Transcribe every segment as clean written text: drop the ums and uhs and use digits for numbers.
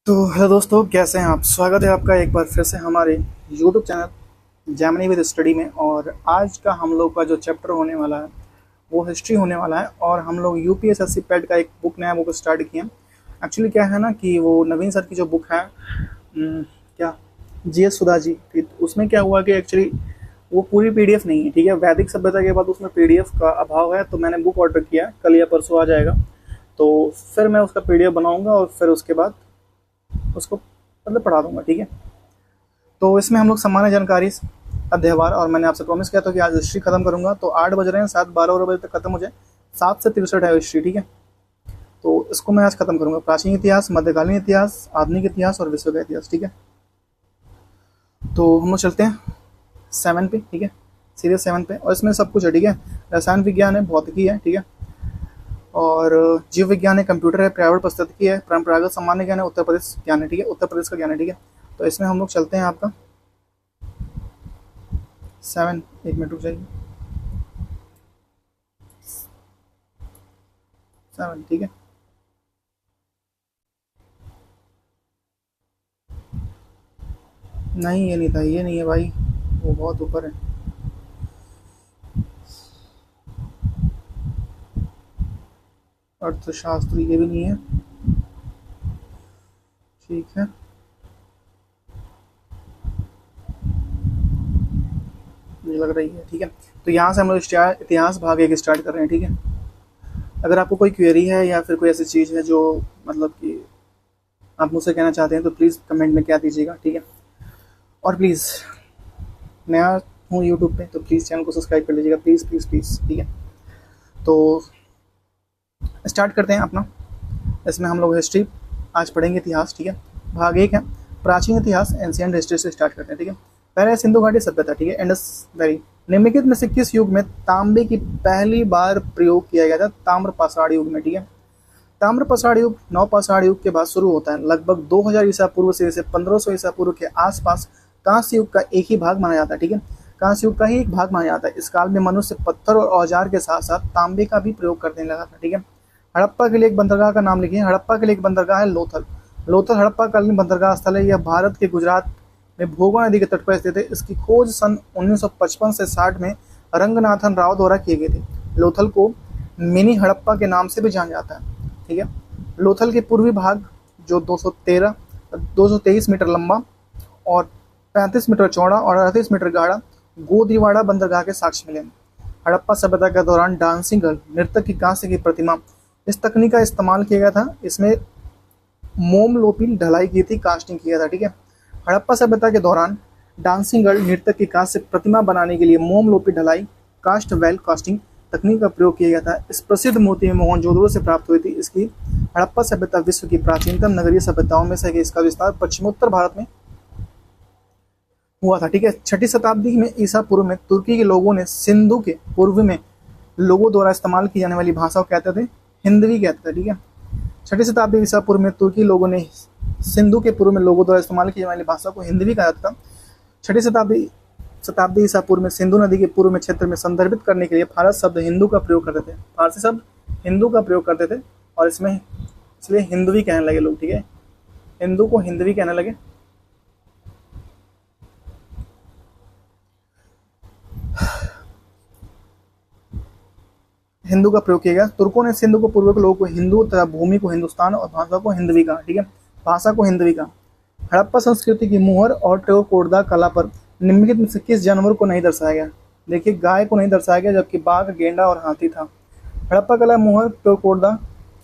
तो हेलो दोस्तों, कैसे हैं आप। स्वागत है आपका एक बार फिर से हमारे YouTube channel Gemini with study में। और आज का हम लोग का जो चैप्टर होने वाला है वो हिस्ट्री होने वाला है। और हम लोग यूपीएसएससी पेड का एक नया बुक स्टार्ट किए हैं। एक्चुअली क्या है ना कि वो नवीन सर की जो बुक है क्या जीएस सुधा जी, ठीक, उसमें क्या हुआ कि एक्चुअली वो पूरी पीडीएफ नहीं है। ठीक है, वैदिक सभ्यता के बाद उसमें पीडीएफ का अभाव है, तो मैंने बुक ऑर्डर किया, कल या परसों आ जाएगा। तो फिर मैं उसका पीडीएफ बनाऊंगा और फिर उसके बाद उसको मतलब पढ़ा दूंगा। ठीक है, तो इसमें हम लोग सामान्य जानकारी अध्ययवार, और मैंने आपसे प्रॉमिस किया था कि आज हिस्ट्री खत्म करूंगा। तो 8 बज रहे हैं, 7-12 बजे तक खत्म हो जाए। 7 से 63 है हिस्ट्री। ठीक है, तो इसको मैं आज खत्म करूंगा। प्राचीन इतिहास, मध्यकालीन इतिहास, आधुनिक इतिहास और विश्व का इतिहास। ठीक है, तो हम लोग चलते हैं 7 पे। ठीक है, सीरीज 7 पे, और इसमें सब कुछ है। ठीक है, रसायन विज्ञान है, भौतिकी है, ठीक है, और जीव विज्ञान है, कंप्यूटर है, पर्यावरण परिस्थितिकी है, परंपरागत सामान्य ज्ञान है, उत्तर प्रदेश ज्ञान है। ठीक है, उत्तर प्रदेश का ज्ञान है। ठीक है, तो इसमें हम लोग चलते हैं आपका 7। एक मिनट रुक जाइए। 7, ठीक है। नहीं, ये नहीं था, ये नहीं है भाई, वो बहुत ऊपर है। अर्थशास्त्र ये भी नहीं है। ठीक है, मुझे लग रही है। ठीक है, तो यहाँ से हम लोग इतिहास भाग 1 स्टार्ट कर रहे हैं। ठीक है, अगर आपको कोई क्वेरी है या फिर कोई ऐसी चीज़ है जो मतलब कि आप मुझसे कहना चाहते हैं तो प्लीज़ कमेंट में क्या दीजिएगा। ठीक है, और प्लीज़ नया हूँ यूट्यूब पे तो प्लीज़ चैनल को सब्सक्राइब कर लीजिएगा, प्लीज़ प्लीज़ प्लीज़। ठीक है, तो स्टार्ट करते हैं अपना। इसमें हम लोग हिस्ट्री आज पढ़ेंगे, इतिहास। ठीक है, भाग 1 है प्राचीन इतिहास, एंशिएंट हिस्ट्री से स्टार्ट करते हैं। ठीक है, पहले सिंधु घाटी सभ्यता। ठीक है, इंडस वैली। निम्नलिखित में से किस युग में तांबे की पहली बार प्रयोग किया गया था? ताम्र पाषाण युग में। ठीक है, ताम्र पाषाण युग नव पाषाण युग के बाद शुरू होता है। लगभग 2000 ईसा पूर्व से 1500 ईसा पूर्व के आसपास कांस्य युग का एक ही भाग माना जाता है। ठीक है, कांस्य युग का ही एक भाग माना जाता है। इस काल में मनुष्य पत्थर और औजार के साथ साथ तांबे का भी प्रयोग करने लगा था। ठीक है, हड़प्पा के लिए एक बंदरगाह का नाम लिखिए। हड़प्पा के लिए एक बंदरगाह है लोथल। लोथल हड़प्पा कालीन बंदरगाह स्थल है। यह भारत के गुजरात में भोगा नदी के तट पर स्थित है। इसकी खोज सन 1955 से 60 में रंगनाथन राव द्वारा किए गए थे। लोथल को मिनी हड़प्पा के नाम से भी जाना जाता है। ठीक है, लोथल के पूर्वी भाग जो 223 मीटर लंबा और 35 मीटर चौड़ा और 38 मीटर गाढ़ा गोदीवाड़ा बंदरगाह के साक्ष्य मिले। हड़प्पा सभ्यता के दौरान डांसिंग गर्ल नृत्य की कांस्य की प्रतिमा, इस तकनीक का इस्तेमाल किया गया था। इसमें मोम लोपी ढलाई की थी, कास्टिंग किया था। ठीक है, हड़प्पा सभ्यता के दौरान डांसिंग गर्ल नृत्य की कांस्य प्रतिमा बनाने के लिए मोम लोपी ढलाई, कास्ट वेल कास्टिंग तकनीक का प्रयोग किया गया था। इस प्रसिद्ध मूर्ति में मोहनजोदड़ो से प्राप्त हुई थी। इसकी हड़प्पा सभ्यता विश्व की प्राचीनतम नगरीय सभ्यताओं में से है। इसका विस्तार पश्चिमोत्तर भारत में हुआ था। ठीक है, 6ठी शताब्दी में ईसा पूर्व में तुर्की के लोगों ने सिंधु के पूर्व में लोगों द्वारा इस्तेमाल की जाने वाली भाषा को कहते थे हिंदवी कहते थे। ठीक है, 6ठी शताब्दी ईसा पूर्व में तुर्की लोगों ने सिंधु के पूर्व में लोगों द्वारा इस्तेमाल की जाने वाली भाषा को हिंदवी कहा जाता था। 6ठी शताब्दी ईसा पूर्व में सिंधु नदी के पूर्व में क्षेत्र में संदर्भित करने के लिए फारस शब्द हिंदू का प्रयोग करते थे। फारसी शब्द हिंदू का प्रयोग करते थे और इसमें इसलिए हिंदवी कहने लगे लोग। ठीक है, हिंदू को हिंदवी कहने लगे। हिंदू का प्रयोग किया गया। तुर्कों ने सिंधु को पूर्व के लोगों को हिंदू तथा भूमि को हिंदुस्तान और भाषा को हिंदवी कहा। ठीक है, भाषा को हिंदवी कहा। हड़प्पा संस्कृति की मुहर और टेराकोटा कला पर निम्नलिखित में से किस जानवर को नहीं दर्शाया गया? देखिए, गाय को नहीं दर्शाया गया, जबकि बाघ, गेंडा और हाथी था। हड़प्पा कला मुहर टेराकोटा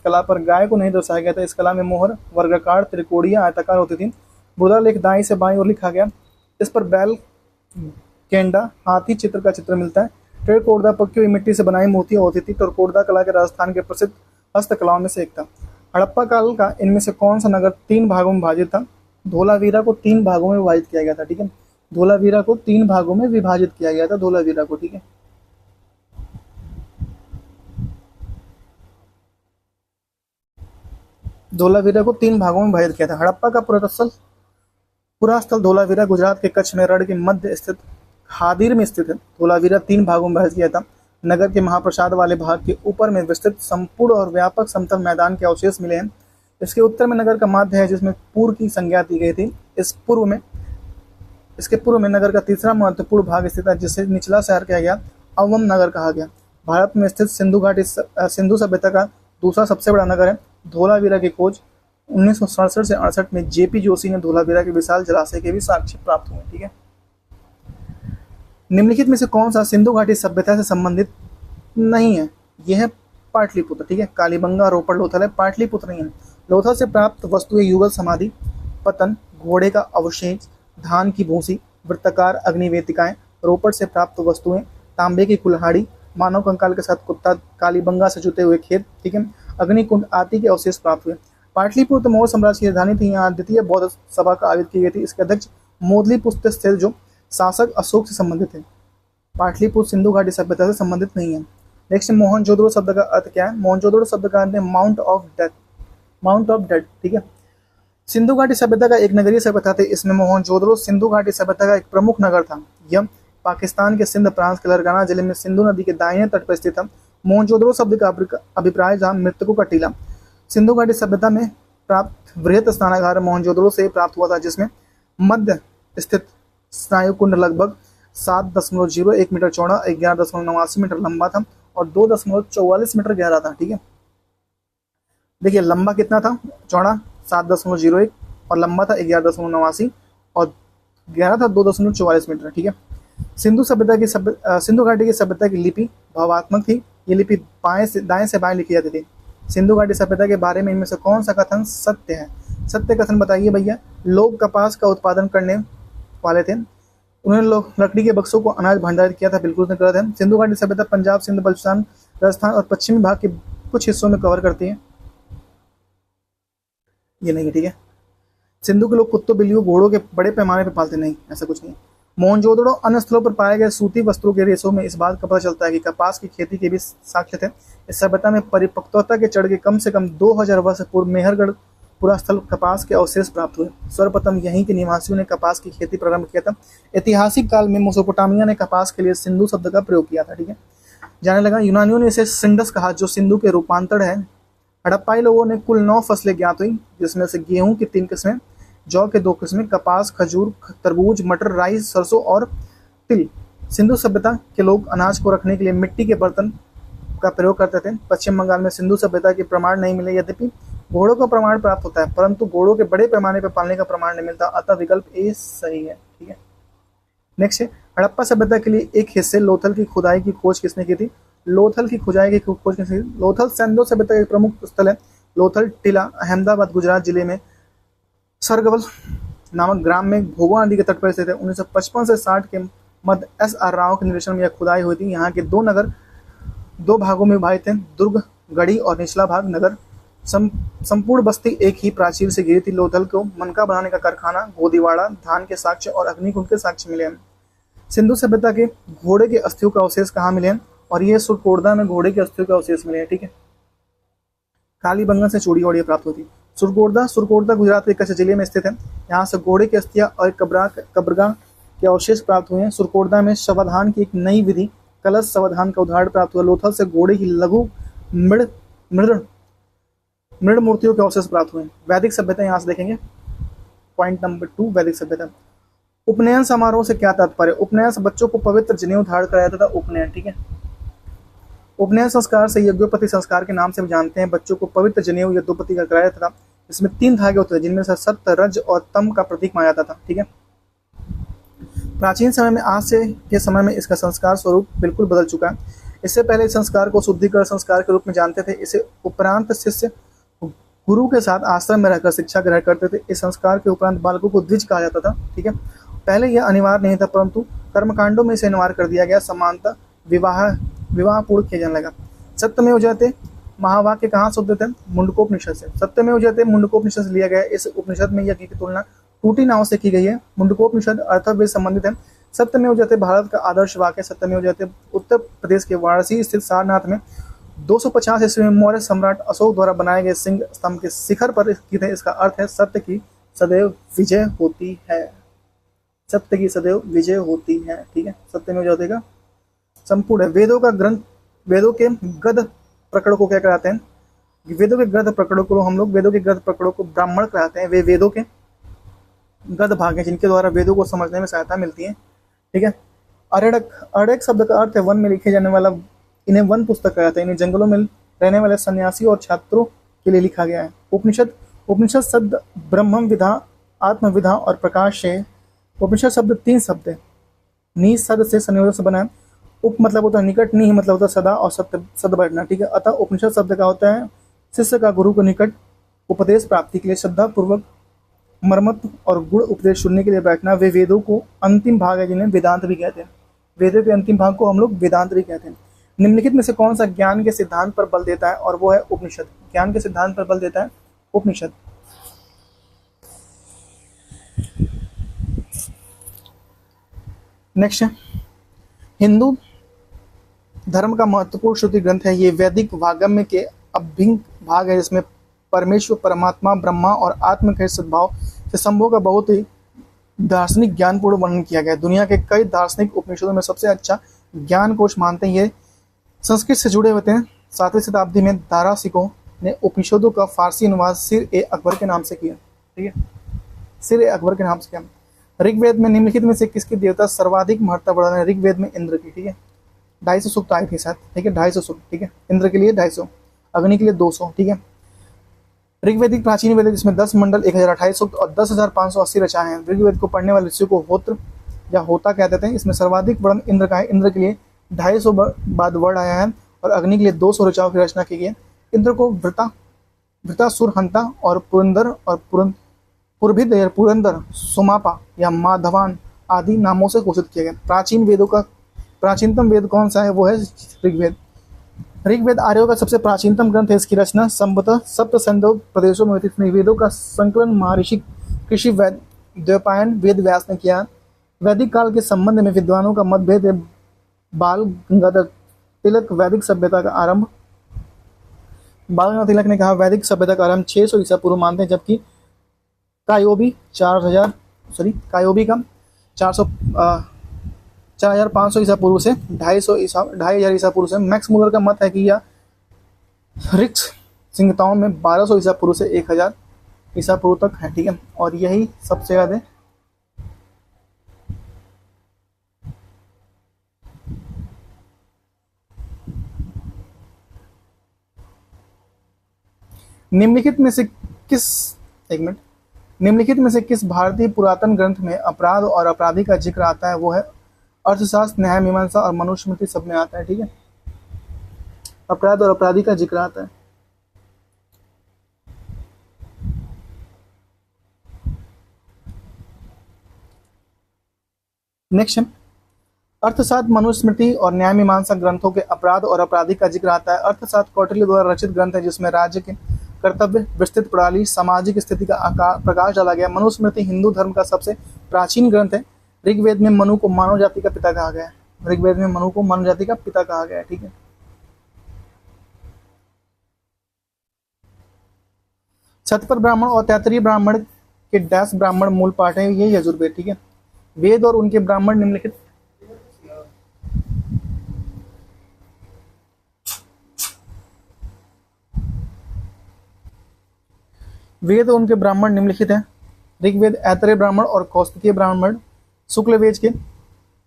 कला पर गाय को नहीं दर्शाया गया था। इस कला में मुहर वर्गाकार, त्रिकोणीय, आयताकार होती थी। बुरा लेख दाईं से बाईं ओर लिखा गया। इस पर बैल, गेंडा, हाथी चित्र का चित्र मिलता है। टेराकोटा पक्की हुई मिट्टी से बनाई मूर्तियां होती थी। टेराकोटा कला के राजस्थान के प्रसिद्ध हस्तकलाओं में से एक था। हड़प्पा काल का इनमें से कौन सा नगर 3 भागों में विभाजित था? धोलावीरा को 3 भागों में विभाजित किया गया था। ठीक है, धोलावीरा को 3 भागों में विभाजित किया गया था, धोलावीरा को। ठीक है, धोलावीरा को 3 भागों में विभाजित किया था। हड़प्पा का पुरास्थल धोलावीरा गुजरात के कच्छ में रण के मध्य स्थित हादिर में स्थित है। धोलावीरा 3 भागों में विभाजित किया था। नगर के महाप्रसाद वाले भाग के ऊपर में विस्तृत, संपूर्ण और व्यापक समतल मैदान के अवशेष मिले हैं। इसके उत्तर में नगर का माध्य है जिसमें पूर्व की संज्ञा दी गई थी। इसके पूर्व में नगर का तीसरा महत्वपूर्ण भाग स्थित है जिसे निचला शहर कहा गया, अवम नगर कहा गया। भारत में स्थित सिंधु घाटी सिंधु सभ्यता का दूसरा सबसे बड़ा नगर है। धोलावीरा की खोज 1967 से 68 में जेपी जोशी ने धोलावीरा के विशाल जलाशय के भी साक्ष्य प्राप्त हुए। ठीक है, निम्नलिखित में से कौन सा सिंधु घाटी सभ्यता से संबंधित नहीं है? यह है पाटलिपुत्र। ठीक है, कालीबंगा, रोपड़, लोथल है, पाटलिपुत्र नहीं है। लोथल से प्राप्त वस्तुएं युगल समाधि, पतन, घोड़े का अवशेष, धान की भूसी, वृत्ताकार अग्निवेदिकाएं। रोपड़ से प्राप्त वस्तुएं तांबे की कुल्हाड़ी, मानव कंकाल के साथ कुत्ता, कालीबंगा से जुटे हुए खेत। ठीक है, अग्निकुंड आदि के अवशेष प्राप्त हुए। पाटलिपुत्र मौर्य साम्राज्य की राजधानी थी। यहाँ द्वितीय बौद्ध सभा का आयोजित की गई थी। इसके अध्यक्ष मोदलीपुत्र थे जो शासक अशोक से संबंधित थे। पाटलिपुत्र सिंधु घाटी सभ्यता से संबंधित नहीं है। नेक्स्ट, मोहनजोदड़ो शब्द का अर्थ क्या है? मोहनजोदड़ो शब्द का अर्थ है mount of death, mount of death. ठीक है, सिंधु घाटी सभ्यता का एक नगरीय सभ्यता थी। इसमें मोहनजोदड़ो सिंधु घाटी सभ्यता का एक प्रमुख नगर था। यह पाकिस्तान के सिंध प्रांत के लरगाना जिले में सिंधु नदी के दाहिने तट पर स्थित था। मोहनजोदड़ो शब्द का अभिप्राय जहाँ मृतकों का टीला। सिंधु घाटी सभ्यता में प्राप्त वृहत स्नानागार मोहनजोदड़ो से प्राप्त हुआ था जिसमें मध्य स्थित स्नायु कुंड लगभग 7.01 मीटर चौड़ा, 11.89 मीटर लंबा था और 2.44 मीटर गहरा था। ठीक है, देखिए लंबा कितना था? चौड़ा 7.01 और लंबा था 11.89 और गहरा था 2.44 मीटर। ठीक है, सिंधु घाटी की सभ्यता की लिपि भावात्मक थी। ये लिपि दाएं से बाएं लिखी जाती थी। सिंधु घाटी सभ्यता के बारे में इनमें से कौन सा कथन सत्य है? सत्य कथन बताइए भैया। लोग कपास का उत्पादन करने वाले थे। उन्होंने लकड़ी के बक्सों को अनाज भंडारित किया था। बिल्कुल गलत है। सिंधु घाटी सभ्यता पंजाब, सिंध, बलूचिस्तान, राजस्थान और पश्चिमी भाग के कुछ हिस्सों में कवर करती है। ये नहीं है। ठीक है, सिंधु के लोग कुत्तों, बिल्लियों, घोड़ों के बड़े पैमाने पर पालते नहीं, ऐसा कुछ नहीं। मोहनजोदड़ो अन्य स्थलों पर पाए गए सूती वस्त्रों के रेशों में इस बात का पता चलता है कि कपास की खेती के भी साक्ष्य थे। इस सभ्यता में परिपक्वता के चढ़ के कम से कम 2000 वर्ष पूर्व मेहरगढ़ पूरा स्थल कपास के अवशेष प्राप्त हुए। सर्वप्रथम यहीं के निवासियों ने कपास की खेती प्रारंभ किया था। ऐतिहासिक काल में मेसोपोटामिया ने कपास के लिए सिंधु शब्द का प्रयोग किया था। ठीक है, जाने लगा। यूनानियों ने इसे सिंडस कहा जो सिंधु के रूपांतर है। हड़प्पाई लोगों ने कुल 9 फसलें ज्ञात हुई जिसमें से गेहूं की 3 किस्में, जौ के 2 किस्में, कपास, खजूर, तरबूज, मटर, राई, सरसों और तिल। सिंधु सभ्यता के लोग अनाज को रखने के लिए मिट्टी के बर्तन का प्रयोग करते थे। पश्चिम बंगाल में सिंधु सभ्यता के प्रमाण नहीं मिले। यद्यपि घोड़ों का प्रमाण प्राप्त होता है परंतु घोड़ों के बड़े पैमाने पर पालने का प्रमाण नहीं मिलता, अतः विकल्प ए सही है। ठीक है, नेक्स्ट है हड़प्पा सभ्यता के लिए एक हिस्से लोथल की खुदाई की खोज किसने की थी? लोथल की खुदाई की खोज किसने की? लोथल सिंधु सभ्यता का एक प्रमुख स्थल है। लोथल टीला अहमदाबाद गुजरात जिले में सरगवल नामक ग्राम में भोगवा नदी के तट पर स्थित है। 1955 से 60 के मध्य एस.आर. राव के निर्देशन में यह खुदाई हुई थी। यहाँ के 2 नगर 2 भागों में विभाजित थे, दुर्ग गढ़ी और निचला भाग नगर। संपूर्ण बस्ती एक ही प्राचीर से घिरी थी। लोथल को मनका बनाने का कारखाना, गोदीवाड़ा, धान के साक्ष्य और अग्निकुंड के साक्ष्य मिले हैं। सिंधु सभ्यता के घोड़े के अस्थियों का अवशेष कहाँ मिले हैं? और ये सुरकोटदा में घोड़े के अस्थियों का अवशेष मिले हैं। ठीक है, कालीबंगा से चूड़ी और ये प्राप्त होती। सुरकोटदा गुजरात के कच्छ जिले में स्थित है। यहाँ से घोड़े की अस्थियां और कब्रगाह के अवशेष प्राप्त हुए हैं। सुरकोटदा में शवधान की एक नई विधि कलश शवधान का उदाहरण प्राप्त हुआ। लोथल से घोड़े की लघु मृण मूर्तियों के अवशेष प्राप्त हुए। वैदिक सभ्यता यहाँ से देखेंगे। पॉइंट नंबर 2, वैदिक सभ्यता। उपनयन समारोह से क्या तात्पर्य? उपनयन से बच्चों को पवित्र जनेऊ धारण कराया जाता था। उपनयन, ठीक है, उपनयन संस्कार से यज्ञोपति संस्कार के नाम से भी जानते हैं। बच्चों को पवित्र जनेऊ यज्ञोपति का कराया जाता था। इसमें 3 धागे होते थे जिनमें से सत्य, रज और तम का प्रतीक माना जाता था। ठीक है, प्राचीन समय में आज से के समय में इसका संस्कार स्वरूप बिल्कुल बदल चुका है। इससे पहले इस संस्कार को शुद्धिकरण संस्कार के रूप में जानते थे। इसे उपरांत शिष्य गुरु के साथ आश्रम में रहकर शिक्षा ग्रहण करते थे। इस संस्कार के उपरांत बालकों को द्विज कहा जाता था। ठीक है, पहले यह अनिवार्य नहीं था परंतु कर्मकांडों में इसे अनिवार्य कर दिया गया। समानता विवाह पूर्ण किया जाने लगा। सत्यमेव जयते महावाक्य कहाँ से उद्धृत है? मुंडकोपनिषद से। सत्यमेव जयते मुंडकोपनिषद से लिया गया। इस उपनिषद में यज्ञ की तुलना टूटी नाव से की गई है। मुंडकोपनिषद अर्थवेद संबंधित है। सत्यमेव जयते भारत का आदर्श वाक्य। सत्यमेव जयते उत्तर प्रदेश के वाराणसी स्थित सारनाथ में 250 ईस्वी में मौर्य सम्राट अशोक द्वारा बनाए गए सिंह स्तंभ के शिखर पर स्थित है। इसका अर्थ है सत्य की सदैव विजय होती है। सत्य की सदैव विजय होती है। ठीक है, सत्यमेव जयते का संपूर्ण है। वेदों के गद प्रकरण को क्या कहते हैं? वेदों के ग्रंथ प्रकरणों को हम लोग वेदों के ग्रंथ प्रकरणों को ब्राह्मण कहते हैं। वे वेदों के ग्रंथ भाग हैं जिनके द्वारा वेदों को समझने में सहायता मिलती है। ठीक है। अरण्यक, अरण्यक शब्द का अर्थ है वन में लिखे जाने वाला। इन्हें वन पुस्तक कहते हैं। इन्हें जंगलों में रहने वाले सन्यासी और छात्रों के लिए लिखा गया है। उपनिषद, उपनिषद शब्द ब्रह्म विधा, आत्मविधा और प्रकाश है। उपनिषद शब्द 3 शब्द है। नी सद से संयोजक से बना है। उप मतलब होता है निकट, नी मतलब होता है सदा और सत्य सद बैठना। ठीक है। अतः उपनिषद शब्द का होता है शिष्य का गुरु को निकट उपदेश प्राप्ति के लिए श्रद्धा पूर्वक मर्मत और गुण उपदेश सुनने के लिए बैठना। वे वेदों को अंतिम भाग है जिन्हें वेदांत भी कहते हैं। वेदों के अंतिम भाग को हम लोग वेदांत भी कहते हैं। निम्नलिखित में से कौन सा ज्ञान के सिद्धांत पर बल देता है? और वो है उपनिषद। ज्ञान के सिद्धांत पर बल देता है उपनिषद। नेक्स्ट है हिंदू धर्म का महत्वपूर्ण श्रुति ग्रंथ है। ये वैदिक वागम्य के अभिन्न भाग है जिसमें परमेश्वर, परमात्मा, ब्रह्मा और आत्म के सद्भाव से संभव का बहुत ही दार्शनिक ज्ञानपूर्ण वर्णन किया गया है। दुनिया के कई दार्शनिक उपनिषदों में सबसे अच्छा ज्ञान कोश मानते हैं। ये संस्कृत से जुड़े होते हैं। 7वीं शताब्दी में दारासिकों ने उपनिषदों का फारसी अनुवाद सिर ए अकबर के नाम से किया। ठीक है, सिर ए अकबर के नाम से किया। ऋग्वेद में निम्नलिखित में से किसकी देवता सर्वाधिक महत्ता बढ़ा है? ऋग्वेद में इंद्र की। ठीक है, 250 सूक्त आए थे साथ। ठीक है, 250 सूक्त। ठीक है, इंद्र के लिए 250, अग्नि के लिए 200। ठीक है। ऋग्वेदिक प्राचीन वेद जिसमें 10 मंडल, 1028 सूक्त और 10,580 रचनाएं हैं। ऋग्वेद को पढ़ने वाले ऋषियों को होत्र या होता कहते हैं। इसमें सर्वाधिक वर्ण इंद्र का है। इंद्र के लिए 250 बाद वर्ड आया है और अग्नि के लिए 200 ऋचाओं की रचना की गई है। इंद्र को वृतासुर, हंता और पुरंदर और पुरभिद या पुरंदर, सुमापा या माधवान आदि नामों से घोषित किया गया। प्राचीन वेदों का प्राचीनतम वेद कौन सा है? वो है ऋग्वेद। ऋग्वेद आर्यों का सबसे प्राचीनतम ग्रंथ है। इसकी रचना संभवतः सप्त सिंधु प्रदेशों में हुई थी। वेदों का संकलन महर्षि कृषि द्वैपायन वेद व्यास ने किया। वैदिक काल के संबंध में विद्वानों का मतभेद है। बाल गंगाधर तिलक वैदिक सभ्यता का आरंभ, बाल गंगाधर तिलक ने कहा वैदिक सभ्यता का आरंभ 600 ईसा पूर्व मानते हैं, जबकि कायोबी का 4500 ईसा पूर्व से 2500 ईसा पूर्व से। मैक्स मुलर का मत है कि यह ऋक्ष संहिताओं में 1200 ईसा पूर्व से 1000 ईसा पूर्व तक है। ठीक है, और यही सबसे ज्यादा निम्नलिखित में से किस भारतीय पुरातन ग्रंथ में अपराध और अपराधी का जिक्र आता है? वो है अर्थशास्त्र, न्याय, मीमांसा और मनुस्मृति सब में आता है। ठीक है, अपराध और अपराधी का जिक्र आता है। नेक्स्ट है अर्थशास्त्र, मनुस्मृति और न्याय मीमांसा ग्रंथों के अपराध और अपराधी का जिक्र आता है। अर्थशास्त्र कौटिल्य द्वारा रचित ग्रंथ है जिसमें राज्य के कर्तव्य, विस्तृत प्रणाली, सामाजिक स्थिति का प्रकाश डाला गया। मनुस्मृति हिंदू धर्म का सबसे प्राचीन ग्रंथ है। ऋग्वेद में मनु को मानव जाति का पिता कहा गया है। ऋग्वेद में मनु को मानव जाति का पिता कहा गया है। ठीक है, शतपथ ब्राह्मण और तैत्तिरीय ब्राह्मण के डैश ब्राह्मण मूल पाठ है। ये यजुर्वेद। ठीक है, वेद और उनके ब्राह्मण निम्नलिखित वेद और उनके ब्राह्मण निम्नलिखित हैं। ऋग्वेद ऐतरेय ब्राह्मण और कौस्तिकीय ब्राह्मण, शुक्लवेद के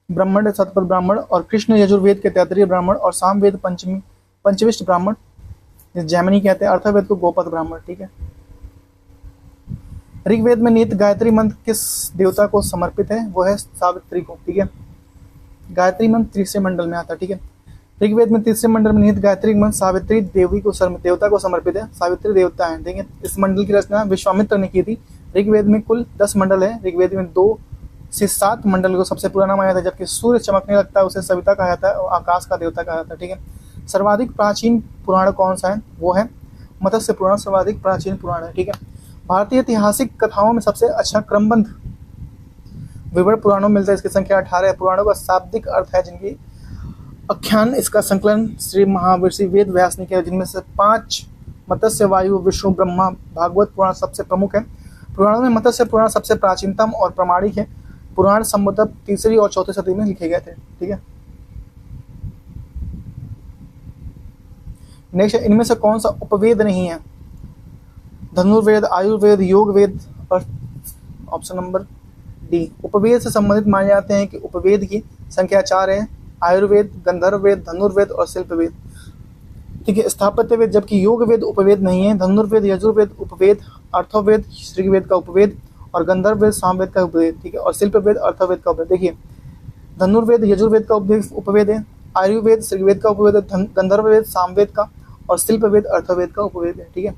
ब्राह्मण शतपथ ब्राह्मण और कृष्ण यजुर्वेद के तैत्तिरीय ब्राह्मण और सामवेद पंचविष्ट ब्राह्मण जैमिनी कहते हैं। अर्थवेद को गोपथ ब्राह्मण। ठीक है, ऋग्वेद में निहित गायत्री मंत्र किस देवता को समर्पित है? वो है सावित्री को। ठीक है, गायत्री मंत्र तीसरे मंडल में आता है। ठीक है, ऋग्वेद में तीसरे मंडल में निहित गायत्री मंत्र सावित्री देवता को समर्पित है। सावित्री देवता है। ठीक है, इस मंडल की रचना विश्वामित्र ने की थी। ऋग्वेद में कुल 10 मंडल है। ऋग्वेद में 2 से 7 मंडल को सबसे पुराना माना जाता है, जबकि सूर्य चमकने लगता है उसे सविता कहा जाता है और आकाश का देवता कहा जाता है। ठीक है, सर्वाधिक प्राचीन पुराण कौन सा है? वो है मत्स्य पुराण सर्वाधिक प्राचीन पुराण है। ठीक है, भारतीय ऐतिहासिक कथाओं में सबसे अच्छा क्रमबद्ध विवरण पुराणों में मिलता है। इसकी संख्या 18 है। पुराणों का शाब्दिक अर्थ है जिनकी आख्यान, इसका संकलन श्री महावीर वेद व्यास ने किया, जिनमें से 5 मत्स्य, वायु, विष्णु, ब्रह्मा, भागवत पुराण सबसे प्रमुख है। पुराणों में मत्स्य पुराण सबसे प्राचीनतम और प्रामाणिक है। पुराण संभवतः 3री और 4वीं सदी में लिखे गए थे। ठीक है, नेक्स्ट, इनमें से कौन सा उपवेद नहीं है? धनुर्वेद, आयुर्वेद, योग वेद और ऑप्शन नंबर डी। उपवेद से संबंधित माने जाते हैं कि उपवेद की संख्या 4 है, आयुर्वेद, गंधर्व वेद, धनुर्वेद और शिल्प वेद। ठीक है, स्थापत्य वेद, जबकि योग वेद उपवेद नहीं है। धनुर्वेद, यजुर्वेद उपवेद, अर्थवेद ऋग्वेद का उपवेद और गंधर्व वेद सामवेद का उपवेद। ठीक है, और शिल्प वेद अर्थवेद का उपवेद। देखिए, धनुर्वेद यजुर्वेद का उपवेद है, आयुर्वेद ऋग्वेद का उपवेद है, गंधर्व वेद सामवेद का और शिल्प वेद अर्थवेद का उपवेद है। ठीक है,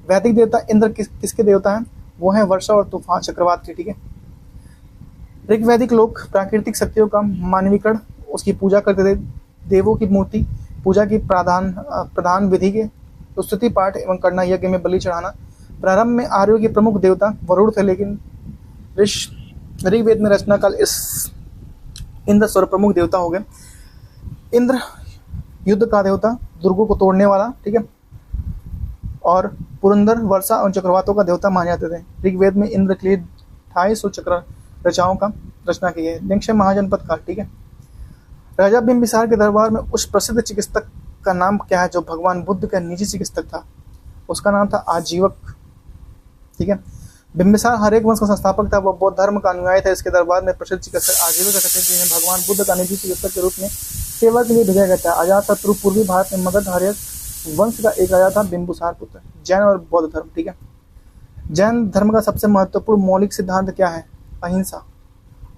वैदिक देवता इंद्र किसके देवता हैं? वो है वर्षा और तूफान चक्रवात के। ठीक है, ऋग्वैदिक लोग प्राकृतिक शक्तियों का मानवीकरण, उसकी पूजा करते थे। देवों की मूर्ति पूजा की प्रधान विधि के स्तुति पाठ एवं करना, यज्ञ में बलि चढ़ाना। प्रारंभ में आर्यों के प्रमुख देवता वरुण थे, लेकिन ऋग्वेद में रचना काल इस इंद्र सर्व प्रमुख देवता हो गए। इंद्र युद्ध का देवता, दुर्गों को तोड़ने वाला। ठीक है, और पुरंदर, वर्षा और चक्रवातों का देवता माने जाते थे। ऋग्वेद में इंद्र के लिए 250 चक्र रचाओं का रचना की है। नेक्स्ट है महाजनपद काल। ठीक है, राजा बिंबिसार के दरबार में उस प्रसिद्ध चिकित्सक का नाम क्या है जो भगवान बुद्ध का निजी चिकित्सक था? उसका नाम था आजीवक। ठीक है, बिंबिसार हर एक वंश का संस्थापक था, वह बौद्ध धर्म का अनुयायी था। इसके दरबार में प्रसिद्ध चिकित्सक आजीवक रहते थे, जिन्हें भगवान बुद्ध का निजी चिकित्सक के रूप में सेवा के लिए भेजा गया था। अजातशत्रु पूर्वी भारत में मगध हर्यक वंश का एक राजा था, बिंबुसार पुत्र। जैन और बौद्ध धर्म। ठीक है, जैन धर्म का सबसे महत्वपूर्ण मौलिक सिद्धांत क्या है? अहिंसा।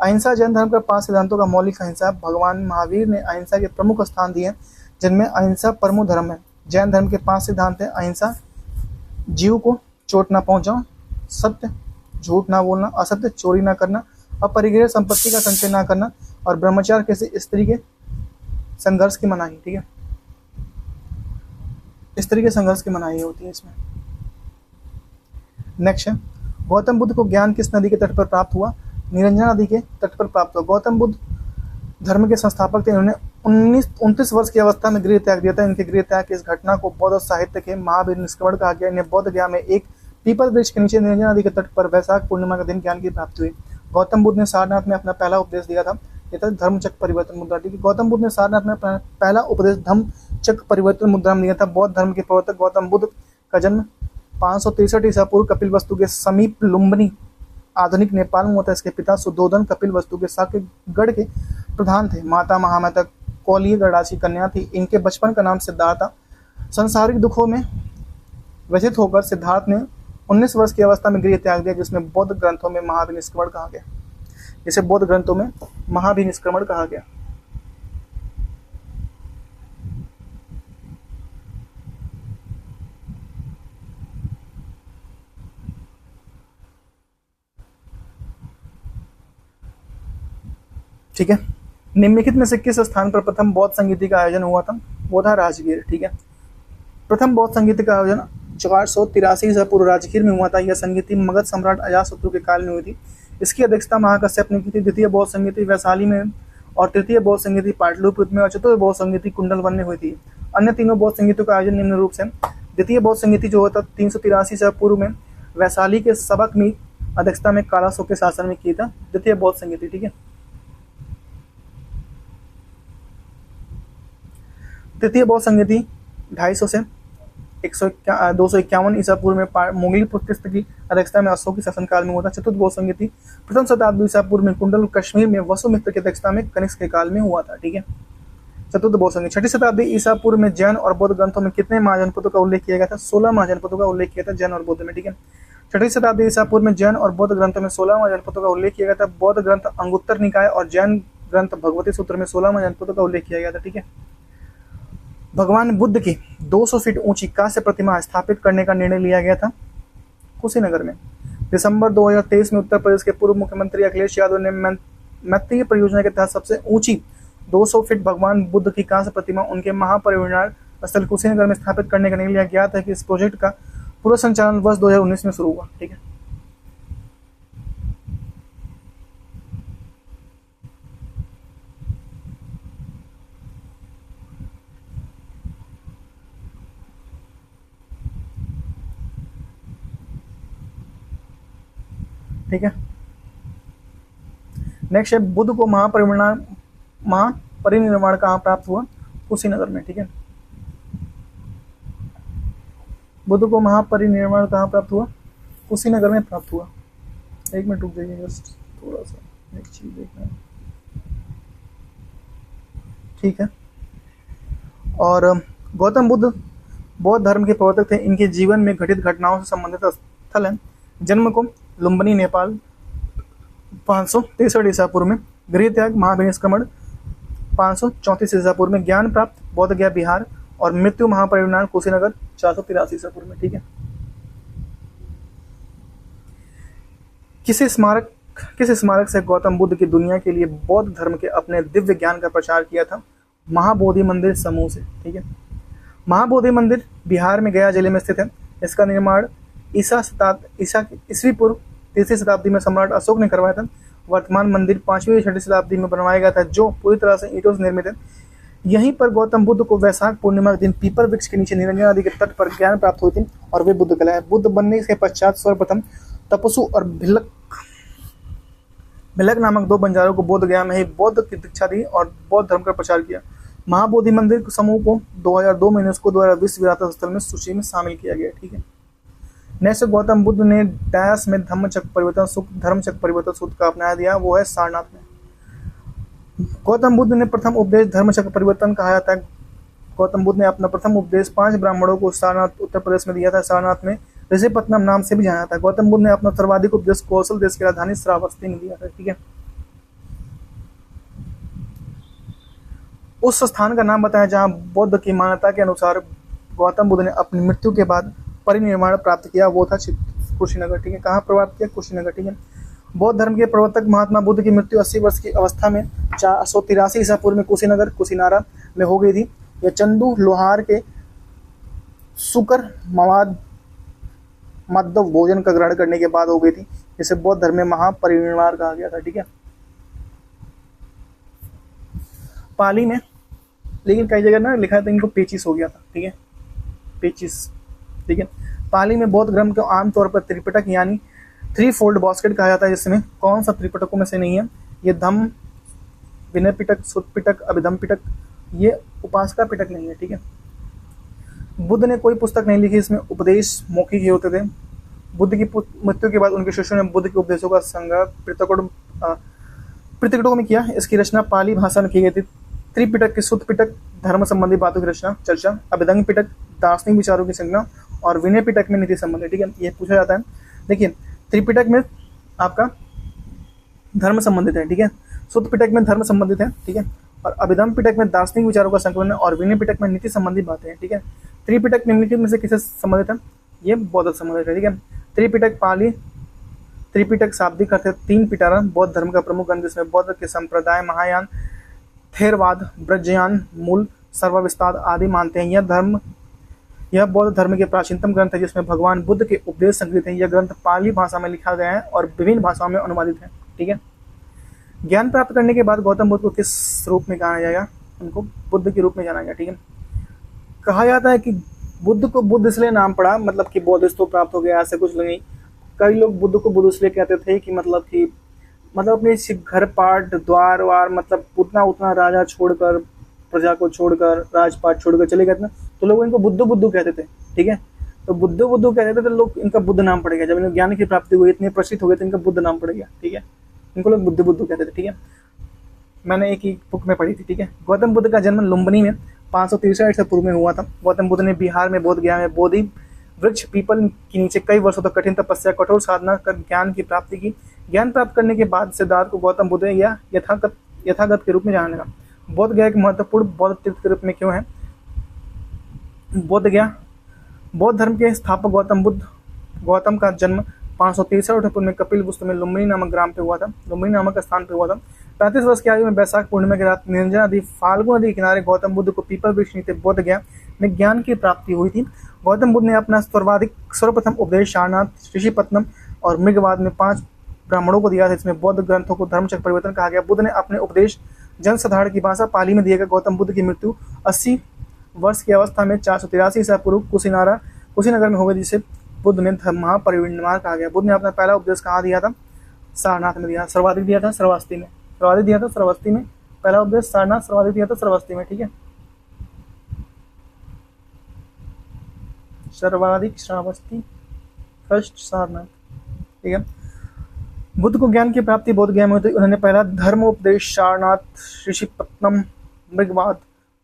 अहिंसा जैन धर्म का 5 सिद्धांतों का मौलिक अहिंसा। भगवान महावीर ने अहिंसा के प्रमुख स्थान दिए, जिनमें अहिंसा परमो धर्म है। जैन धर्म के 5 सिद्धांत हैं: अहिंसा, जीव को चोट ना पहुंचाओ, सत्य, झूठ ना बोलना, असत्य, चोरी ना करना, अपरिग्रह संपत्ति का संचय ना करना और ब्रह्मचार्य कैसे स्त्री के संघर्ष की मनाही। ठीक है, स्त्री के संघर्ष की मनाही होती है इसमें। नेक्स्ट है, गौतम बुद्ध को ज्ञान किस नदी के तट पर प्राप्त हुआ? निरंजना नदी के तट पर प्राप्त हुआ। गौतम बुद्ध धर्म के संस्थापक थे। इन्होंने 29 वर्ष की अवस्था में गृह त्याग दिया था। इनके गृह त्याग की इस घटना को बौद्ध साहित्य के महावीर निष्कवण कहा गया। इन्हें बौद्ध गया में एक पीपल वृक्ष के नीचे निरंजना नदी के तट पर वैशाख पूर्णिमा के दिन ज्ञान की प्राप्ति हुई। गौतम बुद्ध ने सारनाथ में अपना पहला उपदेश दिया था। यह था धर्मचक्र परिवर्तन मुद्रा। ठीक है, गौतम बुद्ध ने सारनाथ में अपना पहला उपदेश धम्मचक्र परिवर्तन मुद्रा में दिया था। बौद्ध धर्म के प्रवर्तक गौतम बुद्ध का जन्म 563 ईसा पूर्व कपिलवस्तु के समीप लुम्बिनी आधुनिक नेपाल में होता है। इसके पिता सुद्धोधन कपिलवस्तु के शाक्य गढ़ के प्रधान थे। माता महामाता कौलिय गढ़ाची कन्या थी। इनके बचपन का नाम सिद्धार्थ था। सांसारिक दुखों में व्यथित होकर सिद्धार्थ ने 19 वर्ष की अवस्था में गृह त्याग दिया, जिसमें बौद्ध ग्रंथों में महाभिनिष्क्रमण कहा गया। जिसे बौद्ध ग्रंथों में महाभिनिष्क्रमण कहा गया। ठीक है, निम्नलिखित में से किस स्थान पर प्रथम बौद्ध संगीति का आयोजन हुआ था? वो था राजगीर। ठीक है, प्रथम बौद्ध संगीति का आयोजन 483 ईसा पूर्व राजगीर में हुआ था। यह संगीति मगध सम्राट अजातशत्रु के काल में हुई थी। इसकी अध्यक्षता महाकश्यप ने की थी। द्वितीय बौद्ध संगीति वैशाली में और तृतीय बौद्ध संगीति पाटलिपुत्र में और चतुर्थ बौद्ध संगीति कुंडलवन में हुई थी। अन्य तीनों बौद्ध संगीतों का आयोजन निम्न रूप से: द्वितीय बौद्ध संगीति जो होता 383 ईसा पूर्व में वैशाली के सबक में अध्यक्षता में कालाशोक के शासन में किया था द्वितीय बौद्ध संगीति। ठीक है, तृतीय बौद्ध संगीति 250 से 251 ईसा पूर्व में मोगली पुत्रस्त की अध्यक्षता में अशोक के शासनकाल में हुआ था। चतुर्थ बौद्ध संगीति प्रथम शताब्दी ईसा पूर्व में कुंडल कश्मीर में वसुमित्र की अध्यक्षता में कनिष्क के काल में हुआ था। ठीक है, चतुर्थ बौद्ध संगीति। छठी शताब्दी ईसा पूर्व में जैन और बौद्ध ग्रंथों में कितने महाजनपदों का उल्लेख किया गया था? 16 महाजनपदों का उल्लेख किया था जैन और बौद्ध में। ठीक है, छठी शताब्दी ईसा पूर्व में जैन और बौद्ध ग्रंथों में 16 महाजनपदों का उल्लेख किया गया था। बौद्ध ग्रंथ अंगुत्तर निकाय और जैन ग्रंथ भगवती सूत्र में 16 महाजनपदों का उल्लेख किया गया था। ठीक है, भगवान बुद्ध की 200 फीट ऊंची कांस्य प्रतिमा स्थापित करने का निर्णय लिया गया था कुशीनगर में। दिसंबर 2023 में उत्तर प्रदेश के पूर्व मुख्यमंत्री अखिलेश यादव ने मैत्री परियोजना के तहत सबसे ऊंची 200 फीट भगवान बुद्ध की कांस्य प्रतिमा उनके महापरिनिर्वाण स्थल कुशीनगर में स्थापित करने का निर्णय लिया गया था कि इस प्रोजेक्ट का पूरा संचालन वर्ष 2019 में शुरू हुआ। ठीक है, ठीक है। नेक्स्ट है, बुद्ध को महापरिनिर्वाण कहाँ प्राप्त हुआ? कुशीनगर में। ठीक है, बुद्ध को महापरिनिर्वाण कहाँ प्राप्त हुआ? कुशीनगर में प्राप्त हुआ। एक मिनट रुक जाइए, जस्ट थोड़ा सा एक चीज देखना है, ठीक है। और गौतम बुद्ध बौद्ध धर्म के प्रवर्तक थे। इनके जीवन में घटित घटनाओं से संबंधित स्थल है। जन्म को लुम्बिनी नेपाल 563 ईसा पूर्व में, गृह त्याग महाभिनिष्क्रमण 534 ईसा पूर्व में, ज्ञान प्राप्त बोध गया बिहार, और मृत्यु महापरिनिर्वाण कुशीनगर 483 ईसा पूर्व में, ठीक है। किस स्मारक से गौतम बुद्ध की दुनिया के लिए बौद्ध धर्म के अपने दिव्य ज्ञान का प्रचार किया था? महाबोधि मंदिर समूह से, ठीक है। महाबोधि मंदिर बिहार में गया जिले में स्थित है। इसका निर्माण ईसवी पूर्व 3री शताब्दी में सम्राट अशोक ने करवाया था। वर्तमान मंदिर 5वीं या 6ठी शताब्दी में बनवाया गया था, जो पूरी तरह से ईंटों से निर्मित है। यहीं पर गौतम बुद्ध को वैशाख पूर्णिमा के दिन पीपल वृक्ष के नीचे निरंजन नदी के तट पर ज्ञान प्राप्त हुई थी और वे बुद्ध कहलाए। बुद्ध बनने के पश्चात सर्वप्रथम तपसु और भिल्लक नामक 2 बंजारों को बोध गया में ही बौद्ध की दीक्षा दी और बौद्ध धर्म का प्रचार किया। महाबोधि मंदिर समूह को 2002 में यूनेस्को द्वारा विश्व विरासत स्थल में सूची में शामिल किया गया, ठीक है। नेक्स्ट, गौतम बुद्ध ने डायस में धर्मचक्र परिवर्तन सूत्र का अपनाया दिया, वो है सारनाथ में। गौतम बुद्ध ने प्रथम उपदेश धर्मचक्र परिवर्तन कहा जाता है। गौतम बुद्ध ने अपना प्रथम उपदेश 5 ब्राह्मणों को सारनाथ उत्तर प्रदेश में दिया था। सारनाथ में ऋषिपत्तनम नाम से भी जाना जाता है। गौतम बुद्ध ने अपना सर्वाधिक उपदेश कौशल देश की राजधानी श्रावस्ती में दिया था, ठीक है। उस स्थान का नाम बताया जहां बौद्ध की मान्यता के अनुसार गौतम बुद्ध ने अपनी मृत्यु के बाद परिनिर्वाण प्राप्त किया, वो था कुशीनगर, ठीक है। कहाँ प्राप्त किया? कुशीनगर, ठीक है। बौद्ध धर्म के प्रवर्तक महात्मा बुद्ध की मृत्यु 80 वर्ष की अवस्था में 483 ईसा पूर्व में कुशीनगर कुशीनारा में हो गई थी। यह चंदू लोहार के सुकर माधव भोजन का ग्रहण करने के बाद हो गई थी, जिसे बौद्ध धर्म में महापरिनिर्वाण कहा गया था, ठीक है। पाली में, लेकिन कई जगह ना लिखा था इनको पेचिस हो गया था, ठीक है, पेचिस, ठीक है। पाली में बौद्ध धर्म को आमतौर पर त्रिपिटक यानी 3 फोल्ड बास्केट कहा जाता है, जिसमें कौन सा त्रिपिटकों में से नहीं है? ये धम्म, विनय पिटक, सुत्त पिटक, अभिधम्म पिटक, ये उपासका पिटक नहीं है, ठीक है। बुद्ध ने कोई पुस्तक नहीं लिखी, इसमें उपदेश मौखिक ही होते थे। बुद्ध की मृत्यु के बाद उनके शिष्यों ने बुद्ध के उपदेशों का संग्रह पिटकों में किया। इसकी रचना पाली भाषा में की गई थी। त्रिपिटक की सुत्त पिटक धर्म संबंधी बातों की रचना चर्चा, अभिधम्म पिटक दार्शनिक विचारों की संज्ञा, और विनय पिटक में नीति संबंधी, ठीक है। ये पूछा जाता है। देखिए, त्रिपिटक में आपका धर्म संबंधित है, ठीक है। सुत्त पिटक में धर्म संबंधित है, ठीक है। और अभिधम्म पिटक में दार्शनिक विचारों का संकलन है, और विनय पिटक में नीति संबंधी बातें हैं, ठीक है। त्रिपिटक निम्नलिखित में से किससे संबंधित है? ये बौद्ध संबंधित है, ठीक है। त्रिपिटक पाली, त्रिपिटक शाब्दिक अर्थ है 3 पिटारा, बौद्ध धर्म का प्रमुख ग्रंथ, जिसमें बौद्ध के संप्रदाय महायान, थेरवाद, ब्रजयान, मूल, सर्वविस्तार आदि मानते हैं। यह बौद्ध धर्म के प्राचीनतम ग्रंथ है, जिसमें भगवान बुद्ध के उपदेश संकलित हैं। यह ग्रंथ पाली भाषा में लिखा गया है और विभिन्न भाषाओं में अनुवादित है, ठीक है। ज्ञान प्राप्त करने के बाद गौतम बुद्ध को किस रूप में जाना जाएगा? उनको बुद्ध के रूप में जाना गया, ठीक है। कहा जाता है कि बुद्ध को बुद्ध इसलिए नाम पड़ा, मतलब कि बौद्धिस्त्व प्राप्त हो गया, ऐसे कुछ नहीं। कई लोग बुद्ध को बुद्ध इसलिए कहते थे कि मतलब अपने घर पाट द्वार वार, मतलब उतना राजा छोड़कर, प्रजा को छोड़कर, राजपाट छोड़कर चले गए थे ना, तो लोग इनको बुद्ध बुद्ध कहते थे, ठीक है। तो बुद्ध बुद्ध कहते थे, तो लोग इनका बुद्ध नाम पड़ गया। जब इन्हें ज्ञान की प्राप्ति हुई, इतने प्रसिद्ध हो गए, तो इनका बुद्ध नाम पड़ गया, ठीक है। इनको लोग बुद्ध बुद्ध कहते थे, ठीक है। मैंने एक ही बुक में पढ़ी थी, ठीक है। गौतम बुद्ध का जन्म लुम्बिनी में 563 ईसा पूर्व में हुआ था। गौतम बुद्ध ने बिहार में बोध गया में बोधि वृक्ष पीपल के नीचे कई वर्षों तक कठिन तपस्या, कठोर साधना कर ज्ञान की प्राप्ति की। ज्ञान प्राप्त करने के बाद सिद्धार्थ को गौतम बुद्ध या यथागत के रूप में जानने लगा। बोध गया एक महत्वपूर्ण बौद्ध तीर्थ के रूप में क्यों है? बोध गया बौद्ध धर्म के स्थापक गौतम का जन्म 563 ईसा पूर्व में कपिल वस्तु में लुम्बिनी नामक ग्राम पे हुआ था, लुम्बिनी नामक स्थान पे हुआ था। 35 वर्ष की आयु में वैशाख पूर्णिमा की रात निरंजन नदी फाल्गु नदी के किनारे गौतम बुद्ध को पीपल वृक्ष नीचे बोध गया में ज्ञान की प्राप्ति हुई थी। गौतम बुद्ध ने अपना सर्वप्रथम उपदेश सारनाथ, ऋषिपत्तनम और मृगवाद में 5 ब्राह्मणों को दिया था। इसमें बौद्ध ग्रंथों को धर्मचक्र परिवर्तन कहा गया। बुद्ध ने अपने उपदेश जनसाधारण की भाषा पाली में दिया गया। गौतम बुद्ध की मृत्यु 80 वर्ष की अवस्था में 483 ईसा पूर्व कुशीनगर में हो गई, जिसे बुद्ध में महापरिनिर्वाण कहा गया। बुद्ध ने अपना पहला उपदेश कहाँ दिया था? सारनाथ में दिया। सर्वाधिक दिया था श्रावस्ती में। पहला उपदेश सारनाथ, सर्वाधिक दिया था श्रावस्ती में, ठीक है। सर्वाधिक श्रावस्ती, फर्स्ट सारनाथ। ठीक है। बुद्ध को ज्ञान की प्राप्ति बोध गया में हुई, उन्होंने पहला धर्मोपदेश सारनाथ ऋषिपत्नम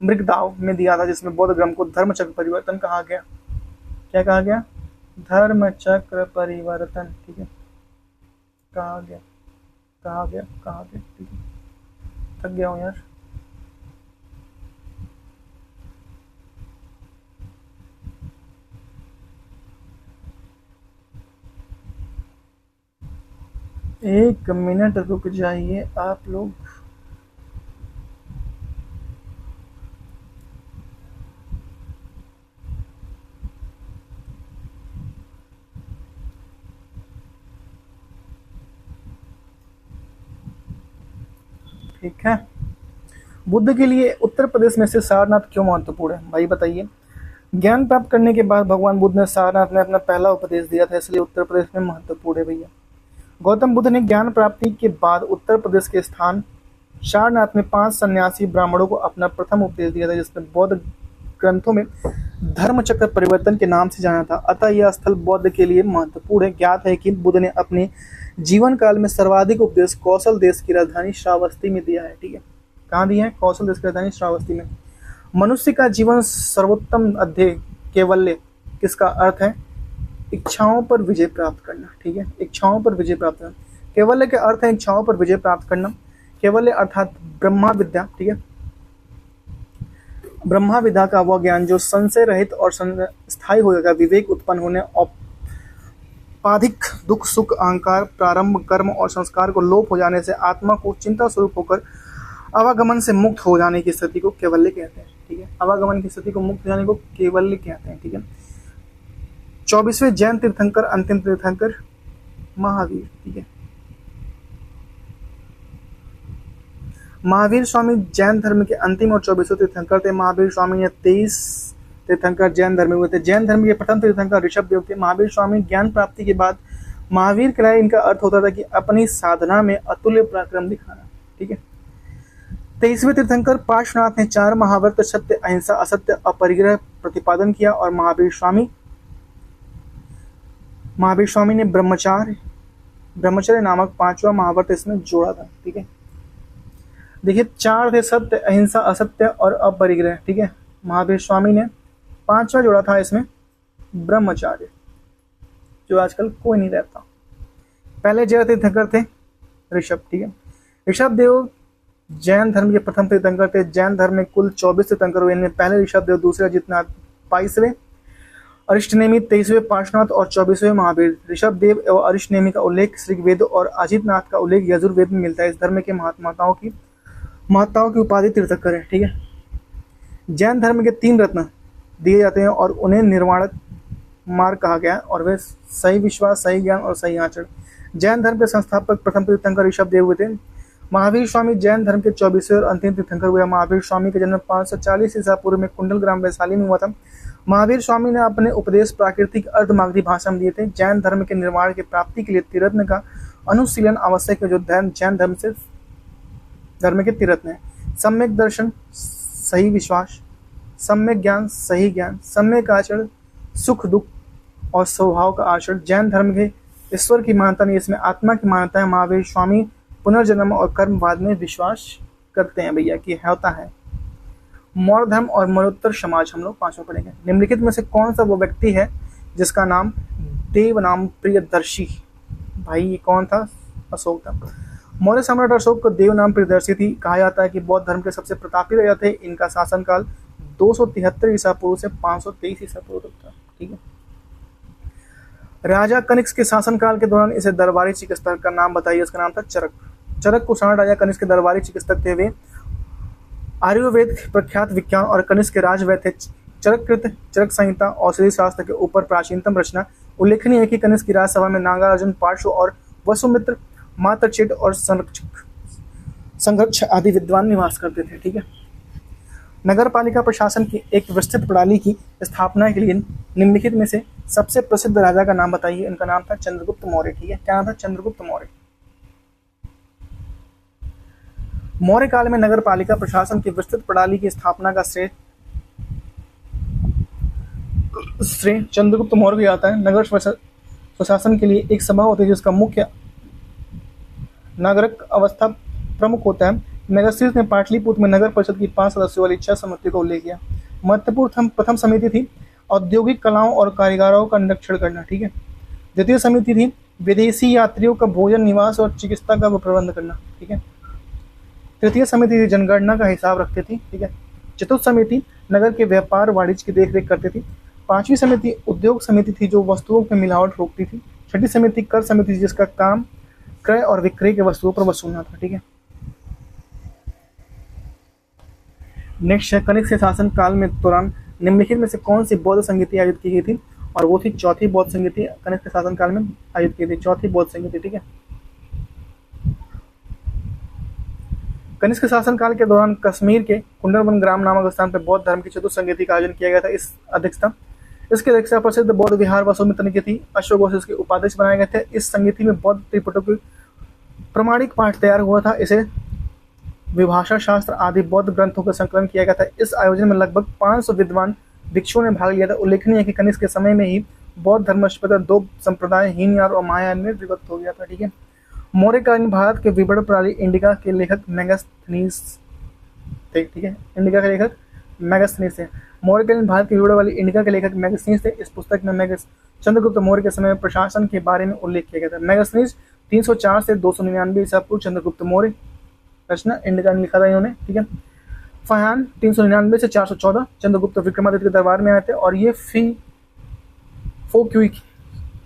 मृगदाव में दिया था, जिसमें बौद्ध धर्म को धर्मचक्र परिवर्तन कहा गया। क्या कहा गया? धर्मचक्र परिवर्तन। ठीक है, कहा गया। ठीक है, थक गया हूँ यार। एक मिनट रुक जाइए आप लोग। ठीक है। बुद्ध के लिए उत्तर प्रदेश में से सारनाथ क्यों महत्वपूर्ण है? भाई बताइए। ज्ञान प्राप्त करने के बाद भगवान बुद्ध ने सारनाथ में अपना पहला उपदेश दिया था, इसलिए उत्तर प्रदेश में महत्वपूर्ण है भैया। गौतम बुद्ध ने ज्ञान प्राप्ति के बाद उत्तर प्रदेश के स्थान सारनाथ में 5 सन्यासी ब्राह्मणों को अपना प्रथम उपदेश दिया था, जिसमें बौद्ध ग्रंथों में धर्मचक्र परिवर्तन के नाम से जाना था। अतः यह स्थल बौद्ध के लिए महत्वपूर्ण है। ज्ञात है कि बुद्ध ने अपने जीवन काल में सर्वाधिक उपदेश कौशल देश की राजधानी श्रावस्ती में दिया है। ठीक है, कहाँ दिया है? कौशल देश की राजधानी श्रावस्ती में। मनुष्य का जीवन सर्वोत्तम अध्यय कैवल्य, किसका अर्थ है? इच्छाओं पर विजय प्राप्त करना। ठीक है, इच्छाओं पर विजय प्राप्त करना। कैवल्य के अर्थ है इच्छाओं पर विजय प्राप्त करना। कैवल्य अर्थात ब्रह्मा विद्या। ठीक है, ब्रह्मा विद्या का वह ज्ञान जो संशय रहित और स्थायी हो जाएगा, विवेक उत्पन्न होने, औपाधिक दुख सुख अहंकार प्रारंभ कर्म और संस्कार को लोप हो जाने से आत्मा को चिंता स्वरूप होकर आवागमन से मुक्त हो जाने की स्थिति को कैवल्य कहते हैं। ठीक है, आवागमन की स्थिति को मुक्त हो जाने को कैवल्य कहते हैं। ठीक है। 24वें जैन तीर्थंकर, अंतिम तीर्थंकर महावीर। ठीक है, महावीर स्वामी जैन धर्म के अंतिम और 24वें तीर्थंकर थे। महावीर स्वामी ने 23 तीर्थंकर जैन धर्म में हुए थे। जैन धर्म के प्रथम तीर्थंकर ऋषभ देव थे। महावीर स्वामी ज्ञान प्राप्ति के बाद महावीर कहलाए। इनका अर्थ होता था कि अपनी साधना में अतुल्य पराक्रम दिखाना। ठीक है। 23वें तीर्थंकर पार्श्वनाथ ने 4 महाव्रत सत्य अहिंसा असत्य अपरिग्रह प्रतिपादन किया और महावीर स्वामी ने ब्रह्मचर्य नामक 5वां महाव्रत इसमें जोड़ा था। ठीक है, देखिए 4 थे, सत्य अहिंसा असत्य और अपरिग्रह। ठीक है, महावीर स्वामी ने 5वां जोड़ा था इसमें ब्रह्मचार्य, जो आजकल कोई नहीं रहता। पहले जैन तीर्थंकर थे ऋषभ। ठीक है, ऋषभ देव जैन धर्म के प्रथम तीर्थंकर थे। जैन धर्म में कुल 24 तीर्थंकर हुए। इनमें पहले ऋषभ देव, दूसरे अजितनाथ, 22वें अरिष्टनेमी, 23वें पार्श्वनाथ और 24वें महावीर। ऋषभ देव एवं अरिष्टनेमी का उल्लेख ऋग्वेद और अजितनाथ का उल्लेख यजुर्वेद में मिलता है। इस धर्म के महत्ताओं की उपाधि तीर्थंकर है। ठीक है, जैन धर्म के 3 रत्न दिए जाते हैं और उन्हें निर्वाणक मार्ग कहा गया और वे सही विश्वास, सही ज्ञान और सही आचरण। जैन धर्म के संस्थापक प्रथम तीर्थंकर ऋषभ देव हुए थे। महावीर स्वामी जैन धर्म के 24वें और अंतिम तीर्थंकर हुए। महावीर स्वामी का जन्म 540 ईसा पूर्व में कुंडल ग्राम वैशाली में हुआ था। महावीर स्वामी ने अपने उपदेश प्राकृतिक अर्धमागधी भाषा में दिए थे। जैन धर्म के निर्माण की प्राप्ति के लिए त्रिरत्न का अनुशीलन आवश्यक है, जो जैन धर्म के त्रिरत्न है। सम्यक दर्शन, सही विश्वास, सम्यक ज्ञान, सही ज्ञान, सम्यक आचरण, सुख दुख और स्वभाव का आचरण। जैन धर्म के ईश्वर की मान्यता नहीं, इसमें आत्मा की मान्यता है। महावीर स्वामी पुनर्जन्म और कर्मवाद में विश्वास करते हैं भैया कि होता है। मौर्य धर्म और मरणोत्तर समाज हम लोग 5वां पढ़ेंगे। निम्नलिखित में से कौन सा वो व्यक्ति है जिसका नाम देवनाम प्रियदर्शी? भाई ये कौन था? अशोक था। मौर्य सम्राट अशोक को देवनाम प्रियदर्शी थी। कहा जाता है कि बौद्ध धर्म के सबसे प्रतापी राजा थे। इनका शासनकाल 273 ईसा पूर्व से 523 ईसा पूर्व तक था। ठीक है, राजा कनिष्क के शासनकाल के दौरान इसे दरबारी चिकित्सक का नाम बताइए। इसका नाम था चरक। चरक कुषाण राजा कनिष्क के दरबारी चिकित्सक थे। वे आयुर्वेद प्रख्यात विज्ञान और कनिष्क के राजवैद्य थे। चरक संहिता औषधि शास्त्र के ऊपर प्राचीनतम रचना। उल्लेखनीय है कि कनिष्क की राजसभा में नागार्जुन, पार्श्व और वसुमित्र, मातृचेट और संरक्षक आदि विद्वान निवास करते थे। ठीक है, नगर पालिका प्रशासन की एक विस्तृत प्रणाली की स्थापना के लिए निम्नलिखित में से सबसे प्रसिद्ध राजा का नाम बताइए। इनका नाम था चंद्रगुप्त मौर्य। ठीक है, क्या नाम था? चंद्रगुप्त मौर्य। मौर्य काल में नगर पालिका प्रशासन की विस्तृत प्रणाली की स्थापना का श्रेय श्री चंद्रगुप्त मौर्य भी आता है। नगर स्वशासन के लिए एक सभा होती है जिसका मुख्य नागरिक अवस्था प्रमुख होता है। मेगास्टीनियस ने पाटलिपुत्र में नगर परिषद की 5 सदस्यों वाली 6 समिति का उल्लेख किया। महत्वपूर्ण प्रथम समिति थी औद्योगिक कलाओं और कारीगरों का निरीक्षण करना, ठीक है। द्वितीय समिति थी विदेशी यात्रियों का भोजन, निवास और चिकित्सा का प्रबंध करना, ठीक है। तृतीय समिति थी जनगणना का हिसाब रखती थी, ठीक है। चतुर्थ समिति नगर के व्यापार वाणिज्य की देखरेख करती थी। पांचवी समिति उद्योग समिति थी जो वस्तुओं में मिलावट रोकती थी। छठी समिति कर समिति थी जिसका काम क्रय और विक्रय के वस्तुओं पर वसूलना था, ठीक है। नेक्स्ट है कनिष्क के शासन काल में दौरान निम्नलिखित में से कौन सी बौद्ध संगीति आयोजित की गई थी, और वो थी चौथी बौद्ध संगीति कनिष्क के शासन काल में आयोजित की थी, चौथी बौद्ध संगीति, ठीक है। कनिष्क के शासन काल के दौरान कश्मीर के कुंडरवन ग्राम नामक स्थान पर बौद्ध धर्म की चतुर्थ संगीति का आयोजन किया गया था। इसकी अध्यक्षता प्रसिद्ध बौद्ध विहार वसुमित्र की थी। अशोक घोष इसके उपाध्यक्ष बनाए गए थे। इस संगीति में बौद्ध त्रिपिटक की प्रमाणिक पाठ तैयार हुआ था। इसे विभाषा शास्त्र आदि बौद्ध ग्रंथों का संकलन किया गया था। इस आयोजन में लगभग 500 विद्वान भिक्षुओं ने भाग लिया था। उल्लेखनीय है कि कनिष्क के समय में ही बौद्ध धर्म दो संप्रदाय हीनयान और महायान में विभक्त हो गया था, ठीक है। मौर्यकालीन भारत के विवरण प्रणाली इंडिका के लेखक मेगास्थनीज थे, ठीक है। इंडिका के लेखक मेगास्थनीज थे। मौर्यकालीन भारत की विवरण वाली इंडिका के लेखक मेगास्थनीज थे। इस पुस्तक में चंद्रगुप्त मौर्य के समय में प्रशासन के बारे में उल्लेख किया गया था। मेगास्थनीज 304 से 299 ईसा पूर्व चंद्रगुप्त मौर्य रचना इंडिका में लिखा था इन्होंने, ठीक है। फहान 399 से 414 चंद्रगुप्त विक्रमादित्य के दरबार में आए थे और ये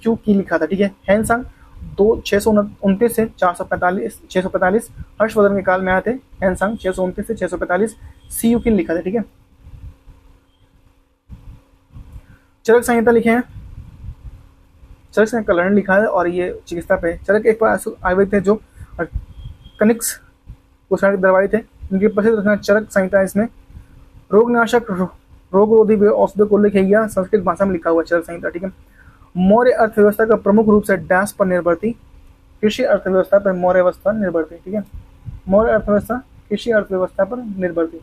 क्यू की लिखा था, ठीक है। हैंसांग 629 से 645 हर्षवर्धन के काल में आए थे। हैंसांग 629 से 645 सी यू की लिखा था, ठीक है। चरक संहिता लिखे हैं, चरक संहिता कल्याण लिखा है और ये चिकित्सा पे। चरक एक बार आयुर्वेद थे जो कनिष्क दरबारी थे। उनकी प्रसिद्ध रचना चरक संहिता। इसमें रोगनाशक रोग रोधी औषधियों को उल्लेख किया संस्कृत भाषा में लिखा हुआ चरक संहिता, ठीक है। मौर्य अर्थव्यवस्था का प्रमुख रूप से डैश पर निर्भर थी, कृषि अर्थव्यवस्था पर मौर्य अवस्था निर्भर थी, ठीक है। मौर्य अर्थव्यवस्था कृषि अर्थव्यवस्था पर निर्भर थी।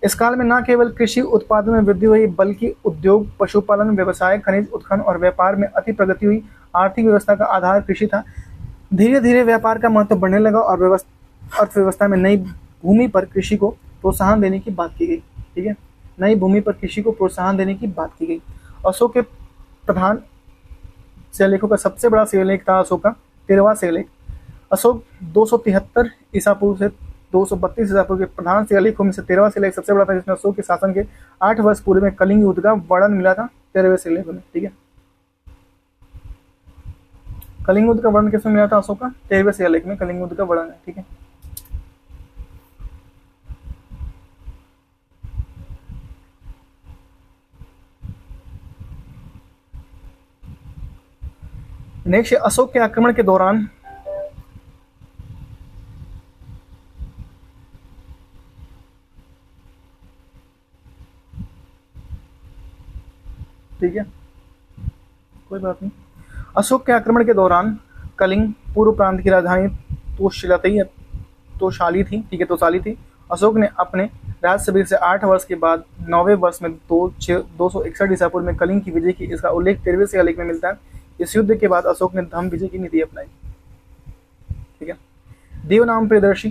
इस काल में न केवल कृषि उत्पादन में वृद्धि हुई बल्कि उद्योग, पशुपालन, व्यवसाय, खनिज उत्खनन और व्यापार में अति प्रगति हुई। आर्थिक व्यवस्था का आधार कृषि था। धीरे धीरे व्यापार का महत्व बढ़ने लगा और अर्थव्यवस्था में नई भूमि पर कृषि को प्रोत्साहन देने की बात की गई, ठीक है। नई भूमि पर कृषि को प्रोत्साहन देने की बात की गई। अशोक के प्रधान शिलालेखों का सबसे बड़ा शिलालेख था अशोक का 13वां शिलालेख। अशोक 273 ईसा पूर्व से 232 ईसा पूर्व के प्रधान शिलालेखों में से 13वां शिलालेख सबसे बड़ा था, जिसमें अशोक के शासन के 8 वर्ष पूर्व में कलिंग युद्ध का वर्णन मिला था 13वें शिलालेख में, ठीक है। कलिंग युद्ध का वर्णन किसमें मिला था? अशोक का 13वें शिलालेख में कलिंग युद्ध का वर्णन है, ठीक है। नेक्स्ट अशोक के आक्रमण के दौरान ठीक है, कोई बात नहीं। अशोक के आक्रमण के दौरान कलिंग पूर्व प्रांत की राजधानी तोशाली थी, ठीक है, तोशाली थी। अशोक ने अपने राजशिविर से 8 वर्ष के बाद 9वें वर्ष में 261 ईसा पूर्व में कलिंग की विजय की। इसका उल्लेख 13वें शिलालेख में मिलता है। इस युद्ध के बाद अशोक ने धम्म विजय की नीति अपनाई, ठीक है। देवनाम प्रियदर्शी,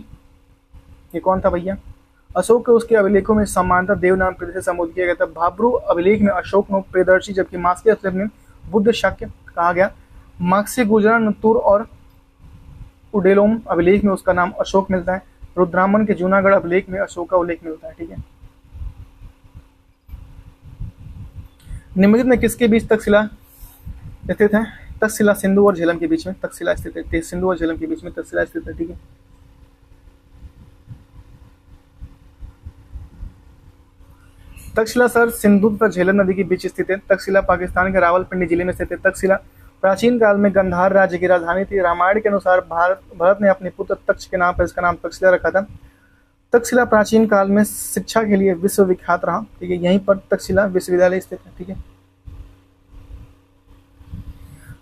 ये कौन था भैया? अशोक के उसके अभिलेखों में सामान्यतः देवनाम प्रियदर्शी संबोधित किया गया था। भाब्रू अभिलेख में अशोक नो प्रियदर्शी, जबकि मास्के अभिलेख में बुद्ध शाक्य कहा गया। माक्से गुजरा नतुर और उडेलोम अभिलेख में उसका नाम अशोक मिलता है। रुद्रामन के जूनागढ़ अभिलेख में अशोक का उल्लेख मिलता है, ठीक है। निम्नलिखित में किसके बीच तक्षशिला स्थित है? तक्षशिला सिंधु और झेलम के बीच में तक्षशिला स्थित है। सिंधु और झेलम के बीच में तक्षशिला स्थित है, ठीक है। तक्षशिला शहर सिंधु तथा झेलम नदी के बीच स्थित है। तक्षशिला पाकिस्तान के रावलपिंडी जिले में स्थित है। तक्षशिला प्राचीन काल में गंधार राज्य की राजधानी थी। रामायण के अनुसार भरत ने अपने पुत्र तक्ष के नाम पर इसका नाम तक्षशिला रखा था। तक्षशिला प्राचीन काल में शिक्षा के लिए विश्वविख्यात रहा, ठीक है। यहीं पर तक्षशिला विश्वविद्यालय स्थित है, ठीक है।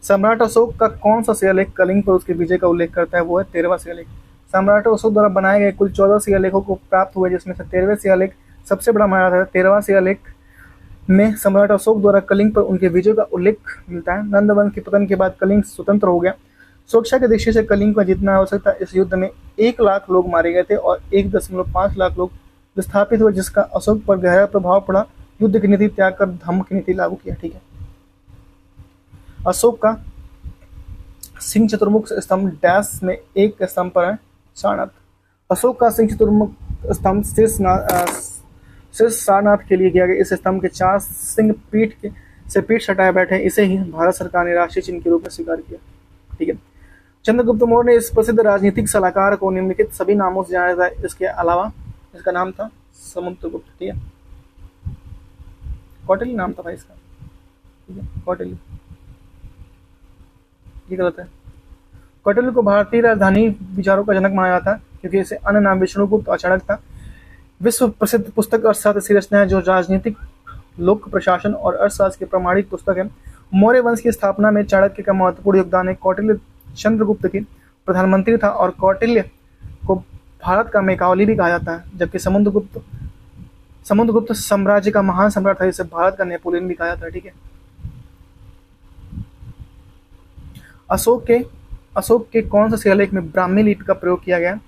सम्राट अशोक का कौन सा शिलालेख कलिंग पर उसके विजय का उल्लेख करता है? वो है 13वां शिलालेख। सम्राट अशोक द्वारा बनाए गए कुल 14 शिलालेखों को प्राप्त हुए, जिसमें से 13वें शिलालेख सबसे बड़ा माना जाता है। 13वां शिलालेख में सम्राट अशोक द्वारा कलिंग पर उनके विजय का उल्लेख मिलता है। नंद वंश के पतन के बाद कलिंग स्वतंत्र हो गया। सुरक्षा की दृष्टि से कलिंग का जितना आवश्यक था, इस युद्ध में 1 लाख लोग मारे गए थे और 1.5 लाख लोग विस्थापित हुए, जिसका अशोक पर गहरा प्रभाव पड़ा। युद्ध की नीति त्याग कर धम्म की नीति लागू किया। ठीक है, अशोक का सिंह चतुर्मुख स्तंभ डैश में एक स्तंभ पर है, सारनाथ। अशोक का सिंह चतुर्मुख स्तंभ शीर्ष सारनाथ के लिए किया गया। इस स्तंभ के 4 सिंह से पीठ सटाए बैठे। इसे ही भारत सरकार ने राष्ट्रीय चिन्ह के रूप में स्वीकार किया। ठीक है, चंद्रगुप्त मौर्य ने इस प्रसिद्ध राजनीतिक सलाहकार को निम्नलिखित सभी नामों से जाना जाता है। इसके अलावा इसका नाम था समुद्रगुप्त। ठीक है, कौटिल्य नाम था भाई इसका। ठीक है, कौटिल्य, ये गलत है। कौटिल्य को भारतीय राजधानी विचारों का जनक माना जाता है, क्योंकि इसे अन्य नाम विष्णुगुप्त और चाणक्य था। विश्व प्रसिद्ध पुस्तक अर्थशास्त्र इसकी रचना है, जो राजनीतिक, लोक प्रशासन और अर्थशास्त्र की प्रमाणिक पुस्तक है। मौर्य वंश की स्थापना में चाणक्य का महत्वपूर्ण योगदान है। कौटिल्य चंद्रगुप्त के प्रधानमंत्री था और कौटिल्य को भारत का मैकावली भी कहा जाता है, जबकि समुद्रगुप्त साम्राज्य का महान सम्राट था, इसे भारत का नेपोलियन भी कहा जाता है। ठीक है, अशोक के कौन सा शिलालेख में ब्राह्मी लिपि का प्रयोग किया गया?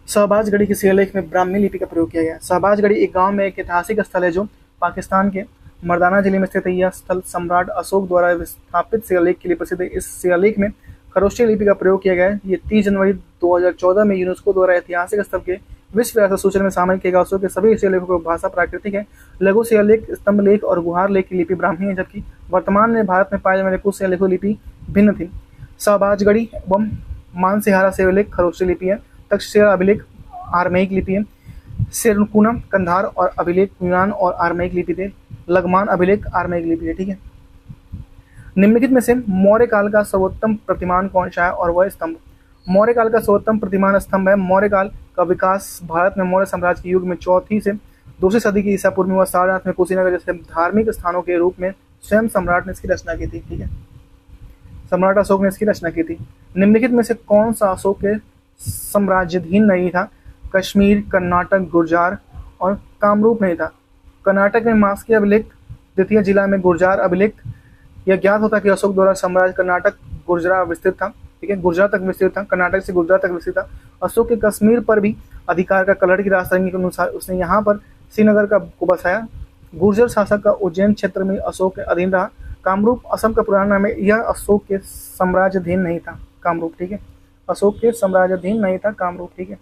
शहबाजगढ़ी के शिलालेख में ब्राह्मी लिपि का प्रयोग किया गया। शहबाजगढ़ी एक गांव में एक ऐतिहासिक स्थल है, जो पाकिस्तान के मर्दाना जिले में स्थित है। यह स्थल सम्राट अशोक द्वारा स्थापित शिलालेख के लिए प्रसिद्ध है। इस शिलालेख में खरोष्ठी लिपि का प्रयोग किया गया है। ये 30 जनवरी 2014 में यूनेस्को द्वारा ऐतिहासिक स्थल के विश्व विरासत सूची में शामिल किया गया। अशोक के सभी शिलालेखों की भाषा प्राकृतिक है। लघु शिलालेख, स्तंभ लेख और गुहार लेख की लिपि ब्राह्मी है, जबकि वर्तमान में भारत में पाए जाने वाले कुछ शिलालेखों की लिपि भिन्न थी। शहबाजगढ़ी एवं मानसिहारा शिलालेख खरोष्ठी लिपि है। तक्षशिला अभिलेख आर्मेइक लिपि है। सेरकुना कंधार और अभिलेख यूनान और आर्मेइक लिपि थे। लगमान अभिलेख आर्मेइक लिपि है। ठीक है, निम्नलिखित में से मौर्य काल का सर्वोत्तम प्रतिमान कौन सा है? और वह स्तंभ। मौर्य काल का सर्वोत्तम प्रतिमान स्तंभ है। मौर्य काल का विकास भारत में मौर्य साम्राज्य के युग में 4वीं से 2वीं सदी की ईसा पूर्व में हुआ। सारनाथ में कुशीनगर जैसे धार्मिक स्थानों के रूप में स्वयं सम्राट ने इसकी रचना की थी। ठीक है, सम्राट अशोक ने इसकी रचना की थी। निम्नलिखित में से कौन सा अशोक के साम्राज्याधीन नहीं था? कश्मीर, कर्नाटक, गुर्जार और कामरूप नहीं था। कर्नाटक में मास्की अभिलेख द्वितीय जिला में गुर्जार अभिलेख। यह ज्ञात होता कि अशोक द्वारा साम्राज्य कर्नाटक गुर्जरात विस्तृत था। ठीक है, गुर्जरात तक विस्तृत था, कर्नाटक से गुर्जरात तक विस्तृत था। अशोक के कश्मीर पर भी अधिकार का कलर की राजधानी के अनुसार उसने यहाँ पर श्रीनगर को बसाया। गुर्जर शासक का उज्जैन क्षेत्र में अशोक के अधीन रहा। कामरूप असम का पुराना नाम है। यह अशोक के साम्राज्याधीन नहीं था, कामरूप। ठीक है, अशोक के साम्राज्याधीन नहीं था, कामरूप। ठीक है,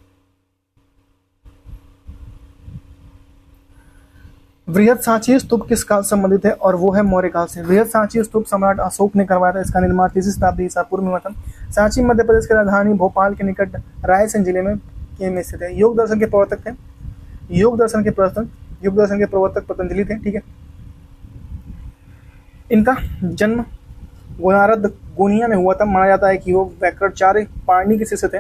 वृहद सांची स्तूप किस काल से संबंधित है? और वो है मौर्य काल से। वृहद सांची स्तूप सम्राट अशोक ने करवाया था। इसका निर्माण 3वीं शताब्दी ईसा पूर्व में हुआ था। सांची मध्य प्रदेश की राजधानी भोपाल के निकट रायसेन जिले में स्थित है। योग दर्शन के प्रवर्तक थे। योग दर्शन के प्रवर्तक पतंजलि थे। ठीक है, इनका जन्म गोनारद गोनिया में हुआ था। माना जाता है कि वो व्याकरणाचार्य पाणिनि के शिष्य थे।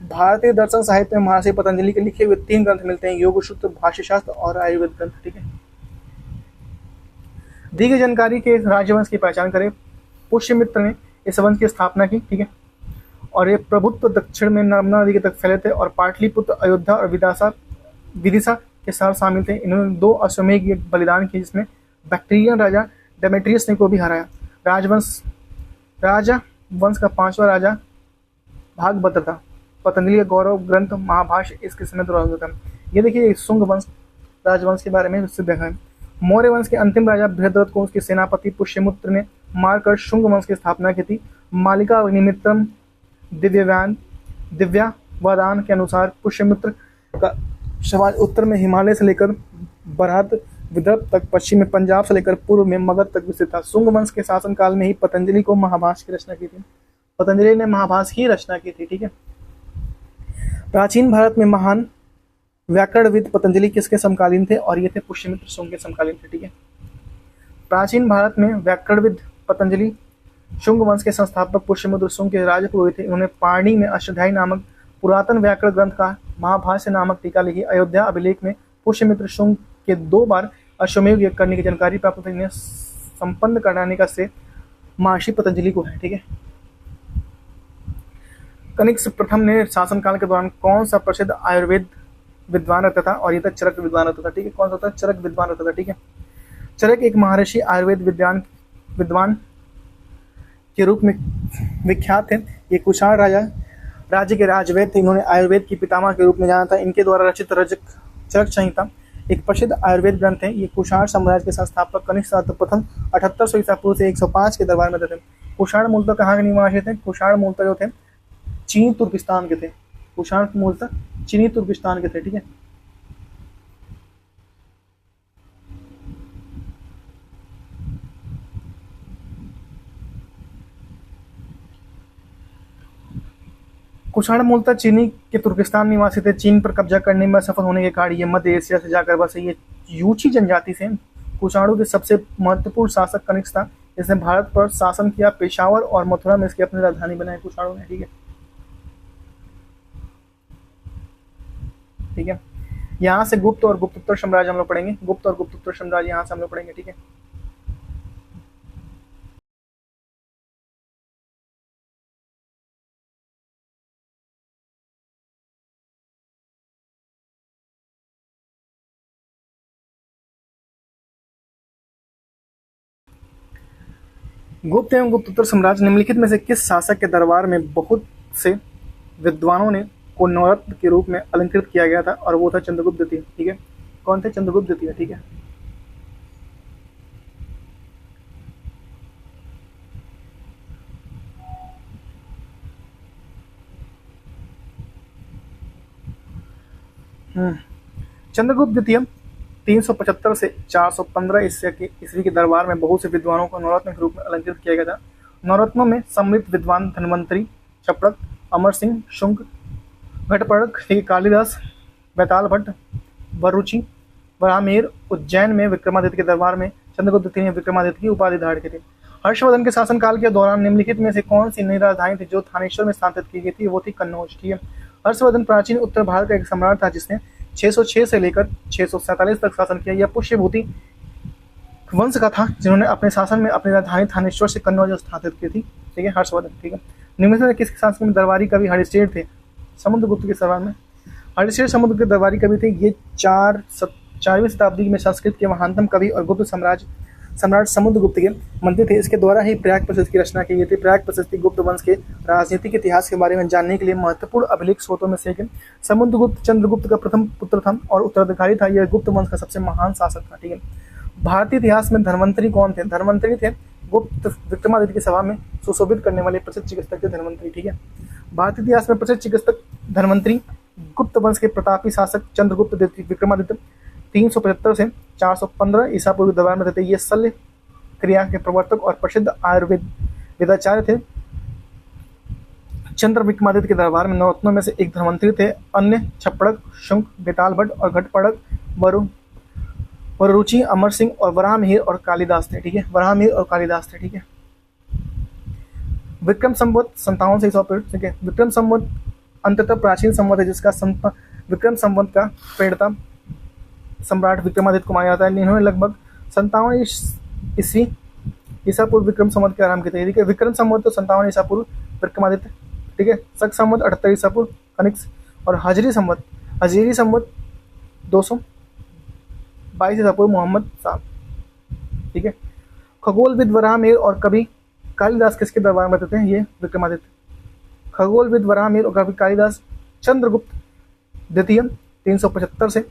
भारतीय दर्शन साहित्य में महर्षि पतंजलि के लिखे हुए 3 ग्रंथ मिलते हैं, योग सूत्र, भाष्यशास्त्र और आयुर्वेद ग्रंथ। ठीक है, दी गई जानकारी के राजवंश की पहचान करें। पुष्यमित्र ने इस वंश की स्थापना की। ठीक है, और ये प्रभुत्व दक्षिण में नर्मदा नदी के तक फैले थे और पाटलिपुत्र, अयोध्या और विदिशा के साथ शामिल थे। इन्होंने 2 अश्वमेध यज्ञ बलिदान किए, जिसमें बैक्टीरियन राजा डेमेट्रियस ने को भी हराया। राजा वंश का 5वां राजा भागभद्र था। पतंजलि का गौरव ग्रंथ महाभाष्य इसके समय द्वारा होता है। ये देखिए, शुंग वंश राजवंश के बारे में विस्तृत देखा है। मौर्य वंश के अंतिम राजा बृहद्रथ को उसके सेनापति पुष्यमित्र ने मारकर शुंग वंश की स्थापना की थी। मालिका अग्निमित्रम दिव्यावदान के अनुसार पुष्यमित्र का समाज उत्तर में हिमालय से लेकर बरहत विदर्भ तक, पश्चिम में पंजाब से लेकर पूर्व में मगध तक विस्तृत था। शुंग वंश के शासनकाल में ही पतंजलि को महाभाष्य की रचना की थी। पतंजलि ने महाभाष्य की रचना की थी। ठीक है, प्राचीन भारत में महान व्याकरणविद पतंजलि किसके समकालीन थे? और ये थे पुष्यमित्र शुंग के समकालीन थे। ठीक है, प्राचीन भारत में व्याकरणविद पतंजलि शुंग वंश के संस्थापक पुष्यमित्र शुंग के राजपुरोहित थे। उन्होंने पाणिनि में अष्टाध्यायी नामक पुरातन व्याकरण ग्रंथ का महाभाष्य नामक टीका लिखी। अयोध्या अभिलेख में पुष्यमित्र शुंग के 2 बार अश्वमेध यज्ञ करने की जानकारी प्राप्त हुई। संपन्न कराने का श्रेय महर्षि पतंजलि को है। ठीक है, कनिष्क प्रथम ने शासनकाल के दौरान कौन सा प्रसिद्ध आयुर्वेद विद्वान रहता था? और ये था चरक विद्वान रहता था। ठीक है, कौन सा था? चरक विद्वान रहता था। ठीक है, चरक एक महर्षि आयुर्वेद विद्वान के रूप में विख्यात थे। ये कुषाण राज्य के राजवैद्य थे। इन्होंने आयुर्वेद की पितामह के रूप में जाना था। इनके द्वारा रचित चरक संहिता एक प्रसिद्ध आयुर्वेद ग्रंथ है। ये कुषाण साम्राज्य के संस्थापक कनिष्क प्रथम 7800 ईसा पूर्व से 105 के दरबार में थे। कुषाण मूलतः कहाँ के निवासी थे? कुषाण मूलतः जो थे चीनी तुर्किस्तान के थे। कुषाण मूलतः चीनी तुर्किस्तान के थे। ठीक है, कुषाण मूलतः चीनी के तुर्किस्तान निवासी थे। चीन पर कब्जा करने में सफल होने के कारण ये मध्य एशिया से जाकर बसे। ये यूची जनजाति से कुषाणों के सबसे महत्वपूर्ण शासक कनिष्क था। इसने भारत पर शासन किया। पेशावर और मथुरा में इसकी अपनी राजधानी बनाई कुषाणों ने। ठीक है, ठीक है, यहाँ से गुप्त और गुप्तोत्तर साम्राज्य हम लोग पढ़ेंगे। गुप्त और गुप्तोत्तर साम्राज्य यहाँ से हम लोग पढ़ेंगे। ठीक है, गुप्त एवं गुप्तोत्तर साम्राज्य निम्नलिखित में से किस शासक के दरबार में बहुत से विद्वानों ने को नवरत्न के रूप में अलंकृत किया गया था? और वो था चंद्रगुप्त द्वितीय। ठीक है, कौन थे? चंद्रगुप्त द्वितीय। ठीक है, चंद्रगुप्त द्वितीय 375 से 415 ईस्वी के दरबार में बहुत से विद्वानों को नवरत्न के रूप में अलंकृत किया गया था। नवरत्नों में सम्मिलित विद्वान धन्वंतरी, चपड़क, अमर सिंह, शुंग, घटपड़क, कालिदास, बैताल भट्ट, बरुचि, वराहमिहिर। उज्जैन में विक्रमादित्य के दरबार में चंद्रगुप्त द्वितीय ने विक्रमादित्य की उपाधि धारण की थी। हर्षवर्धन के शासनकाल के दौरान निम्नलिखित में से कौन सी नई राजधानी थी जो थानेश्वर में स्थापित की गई थी? वो थी कन्नौज। ठीक है, हर्षवर्धन प्राचीन उत्तर भारत का एक सम्राट था जिसने 606 से लेकर 647 तक शासन किया। यह पुष्यभूति वंश का था जिन्होंने अपने शासन में अपनी राजधानी थानेश्वर से कन्नौज स्थापित की थी। ठीक है, हर्षवर्धन। ठीक है, निम्न में किसके शासन में दरबारी कवि हरिश्चेर थे? समुद्रगुप्त के दरबार में हरिश्चेर समुद्र के दरबारी कवि थे। ये 4वीं शताब्दी में संस्कृत के महानतम कवि और गुप्त सम्राट समुद्रगुप्त के मंत्री थे। इसके द्वारा ही प्रयाग प्रशस्ति की रचना की गई थी। प्रयाग प्रशस्ति गुप्त वंश के राजनीतिक इतिहास के बारे में जानने के लिए महत्वपूर्ण अभिलेख स्रोतों में से एक है। समुद्रगुप्त चंद्रगुप्त का प्रथम पुत्र था और उत्तराधिकारी था। यह गुप्त वंश का सबसे महान शासक था। ठीक है, भारतीय इतिहास में धन्वंतरी कौन थे? धन्वंतरी थे गुप्त विक्रमादित्य की सभा में सुशोभित करने वाले प्रसिद्ध चिकित्सक थे धन्वंतरी। ठीक है, भारतीय इतिहास में प्रसिद्ध चिकित्सक धन्वंतरी गुप्त वंश के प्रतापी शासक चंद्रगुप्त विक्रमादित्य 375 से 415 ईसा पूर्व के दरबार में थे। ये शल्य क्रिया के प्रवर्तक और प्रसिद्ध आयुर्वेद वेदाचार्य थे। चंद्र विक्रमादित्य के दरबार में नवरत्नों में से एक धन्वंतरी थे। अन्य छप्पड़क, शुंग, बेताल भट्ट और घटपड़क, वरुचि, अमर सिंह और वराहमिहिर और कालिदास थे। ठीक है, वराहमिहिर और कालिदास थे। ठीक है, विक्रम संवत 57 से ईसा पूर्व। ठीक है, विक्रम संवत अंततः प्राचीन संवत है जिसका विक्रम संवत का प्रेरणा सम्राट विक्रमादित्य को माना जाता है। इन्होंने लगभग 57 ईस्वी ईसा पूर्व विक्रम संवत के आरंभ किए थे। ठीक है, विक्रम संवत तो 57 ईसा पूर्व विक्रमादित्य। ठीक है, शक संवत 78 ईसा पूर्व कनिष्क और हजरी संवत 222 ईसा पूर्व मोहम्मद साहब। ठीक है, खगोलविद वराहमिहिर और कवि कालिदास किसके दरबार में थे? ये विक्रमादित्य। खगोलविद वराहमिहिर और कवि कालिदास चंद्रगुप्त द्वितीय 375 से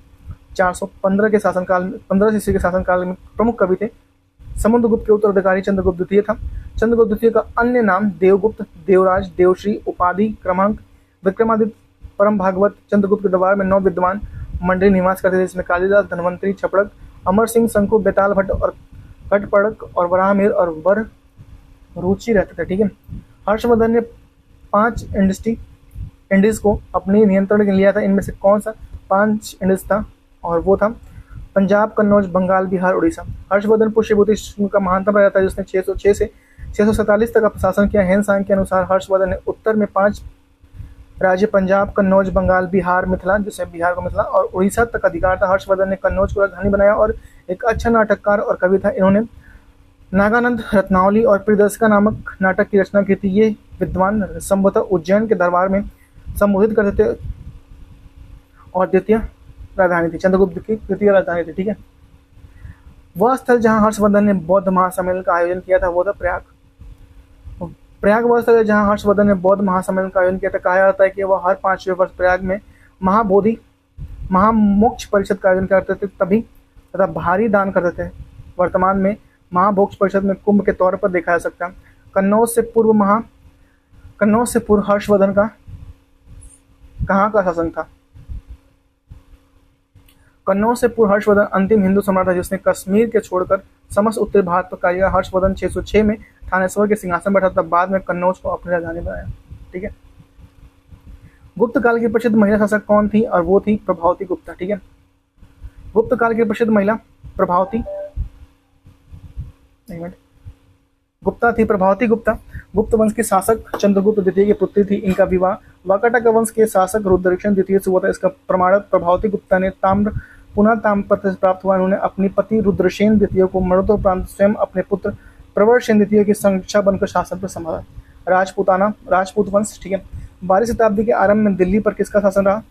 415 के शासनकाल में 15 ईस्वी के शासनकाल में प्रमुख कवि थे। समुद्रगुप्त के उत्तराधिकारी चंद्रगुप्त द्वितीय था। चंद्रगुप्त द्वितीय का अन्य नाम देवगुप्त, देवराज, देवश्री, उपाधि, क्रमांक, विक्रमादित्य, परम भागवत। चंद्रगुप्त के दरबार में 9 विद्वान मंडली निवास करते थे जिसमें कालिदास, धन्वंतरी, छपड़क, अमर सिंह, शंकु, बेताल भट्ट और घटपड़क और वराहमिहिर और वरुचि रहते थे। ठीक है, हर्षवर्धन ने 5 इंडीज को अपने नियंत्रण में लिया था। इनमें से कौन सा 5 इंडीज था? और वो था पंजाब, कन्नौज, बंगाल, बिहार, उड़ीसा। हर्षवर्धन पुष्यभूति का महानतम राजा था जिसने 606 से 647 तक का शासन किया। हेनसांग के अनुसार हर्षवर्धन ने उत्तर में 5 राज्य पंजाब, कन्नौज, बंगाल, बिहार, मिथिला जिसे बिहार को मिथिला और उड़ीसा तक अधिकार था। हर्षवर्धन ने कन्नौज को राजधानी बनाया और एक अच्छा नाटककार और कवि था। इन्होंने नागानंद, रत्नावली और प्रियदर्शिका नामक नाटक की रचना की थी। ये विद्वान संभवतः उज्जैन के दरबार में संबोधित करते थे और द्वितीय राजधानी थी, चंद्रगुप्त की द्वितीय राजधानी थी। ठीक है, वह स्थल जहाँ हर्षवर्धन ने बौद्ध महासम्मेलन का आयोजन किया था वो था प्रयाग। प्रयाग वह स्थल है जहाँ हर्षवर्धन ने बौद्ध महासम्मेलन का आयोजन किया था। कहा जाता है कि वह हर 5वें वर्ष प्रयाग में महाबोधि महामोक्ष परिषद का आयोजन करते थे तभी तथा भारी दान करते थे। वर्तमान में महामोक्ष परिषद में कुंभ के तौर पर देखा जा सकता है। कन्नौज से पूर्व हर्षवर्धन का कहाँ का शासन था? कन्नौज से पूर्व हर्षवर्धन अंतिम हिंदू सम्राट था जिसने कश्मीर के छोड़कर समस्त उत्तरी भारत पर कार्य किया। हर्षवर्धन 606 में थानेश्वर के सिंहासन पर बैठा तब बाद में कन्नौज को अपनी राजधानी बनाया। ठीक है। गुप्त काल की प्रसिद्ध महिला शासक कौन थी? और वो थी प्रभावती गुप्ता। ठीक है। गुप्त काल की प्रसिद्ध महिला प्रभावती, एक मिनट, गुप्ता थी। प्रभावती गुप्ता गुप्त वंश के शासक चंद्रगुप्त द्वितीय की पुत्री थी। इनका विवाह वाकाटक वंश के शासक रुद्रसेन द्वितीय से हुआ था। इसका प्रमाण प्रभावती गुप्ता ने पुनः ताम्रपत्र से प्राप्त हुआ। उन्होंने अपने पति रुद्रसेन द्वितीय को मरणोत्तर उपरांत स्वयं अपने पुत्र प्रवरसेन द्वितीय की संरक्षा बनकर शासन पर संभाला। राजपूत वंश। ठीक है। 12वीं शताब्दी के आरंभ में दिल्ली पर किसका शासन रहा?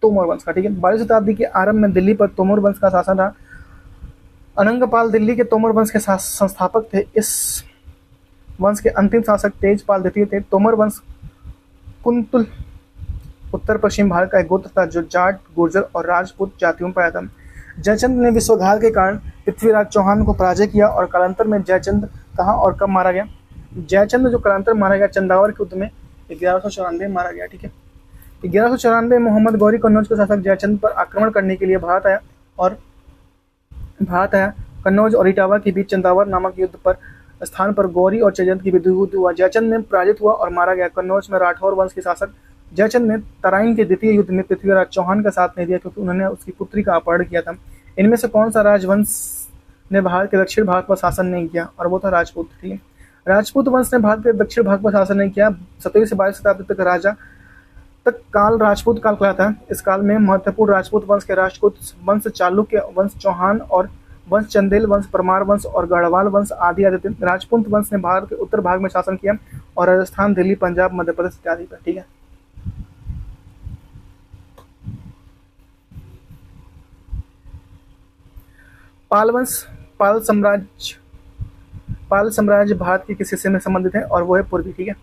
तोमर वंश का। ठीक है। 12वीं शताब्दी के आरंभ में दिल्ली पर तोमर वंश का शासन रहा। अनंगपाल दिल्ली के तोमर वंश के संस्थापक थे। इस वंश के अंतिम शासक तेजपाल द्वितीय थे। तोमर वंश कुंतल उत्तर पश्चिम भारत का एक गोत्र था जो जाट, गुर्जर और राजपूत जातियों में पाया था। जयचंद ने विश्वघात के कारण पृथ्वीराज चौहान को पराजय किया और कालांतर में जयचंद कहाँ और कब मारा गया? जयचंद जो कालांतर मारा गया चंदावर के युद्ध में 1194 में मारा गया। ठीक है। 1194 में मोहम्मद गौरी कन्नौज के शासक जयचंद पर आक्रमण करने के लिए भारत आया। कन्नौज और इटावा के बीच चंदावर नामक युद्ध पर स्थान पर गौरी और जयचंद की युद्ध हुआ। जयचंद ने पराजित हुआ और मारा गया। कन्नौज में राठौर वंश के शासक जयचंद ने तराइन के द्वितीय युद्ध में पृथ्वीराज चौहान का साथ नहीं दिया क्योंकि उन्होंने उसकी पुत्री का अपहरण किया था। इनमें से कौन सा राजवंश ने भारत के दक्षिण भाग पर शासन नहीं किया? और वो था राजपूत। ठीक है। राजपूत वंश ने भारत के दक्षिण भाग पर शासन नहीं किया। 17वीं से 22वीं शताब्दी तक काल राजपूत काल कहलाता है। इस काल में महत्वपूर्ण राजपूत वंश के राजपूत वंश चालुक्य वंश, चौहान और वंश, चंदेल वंश, परमार वंश और गढ़वाल वंश आदि आते थे। राजपूत वंश ने भारत के उत्तर भाग में शासन किया और राजस्थान, दिल्ली, पंजाब, मध्य प्रदेश इत्यादि पर। ठीक है। पाल वंश पाल साम्राज्य भारत के किस हिस्से में संबंधित है? और वो है पूर्वी। ठीक है।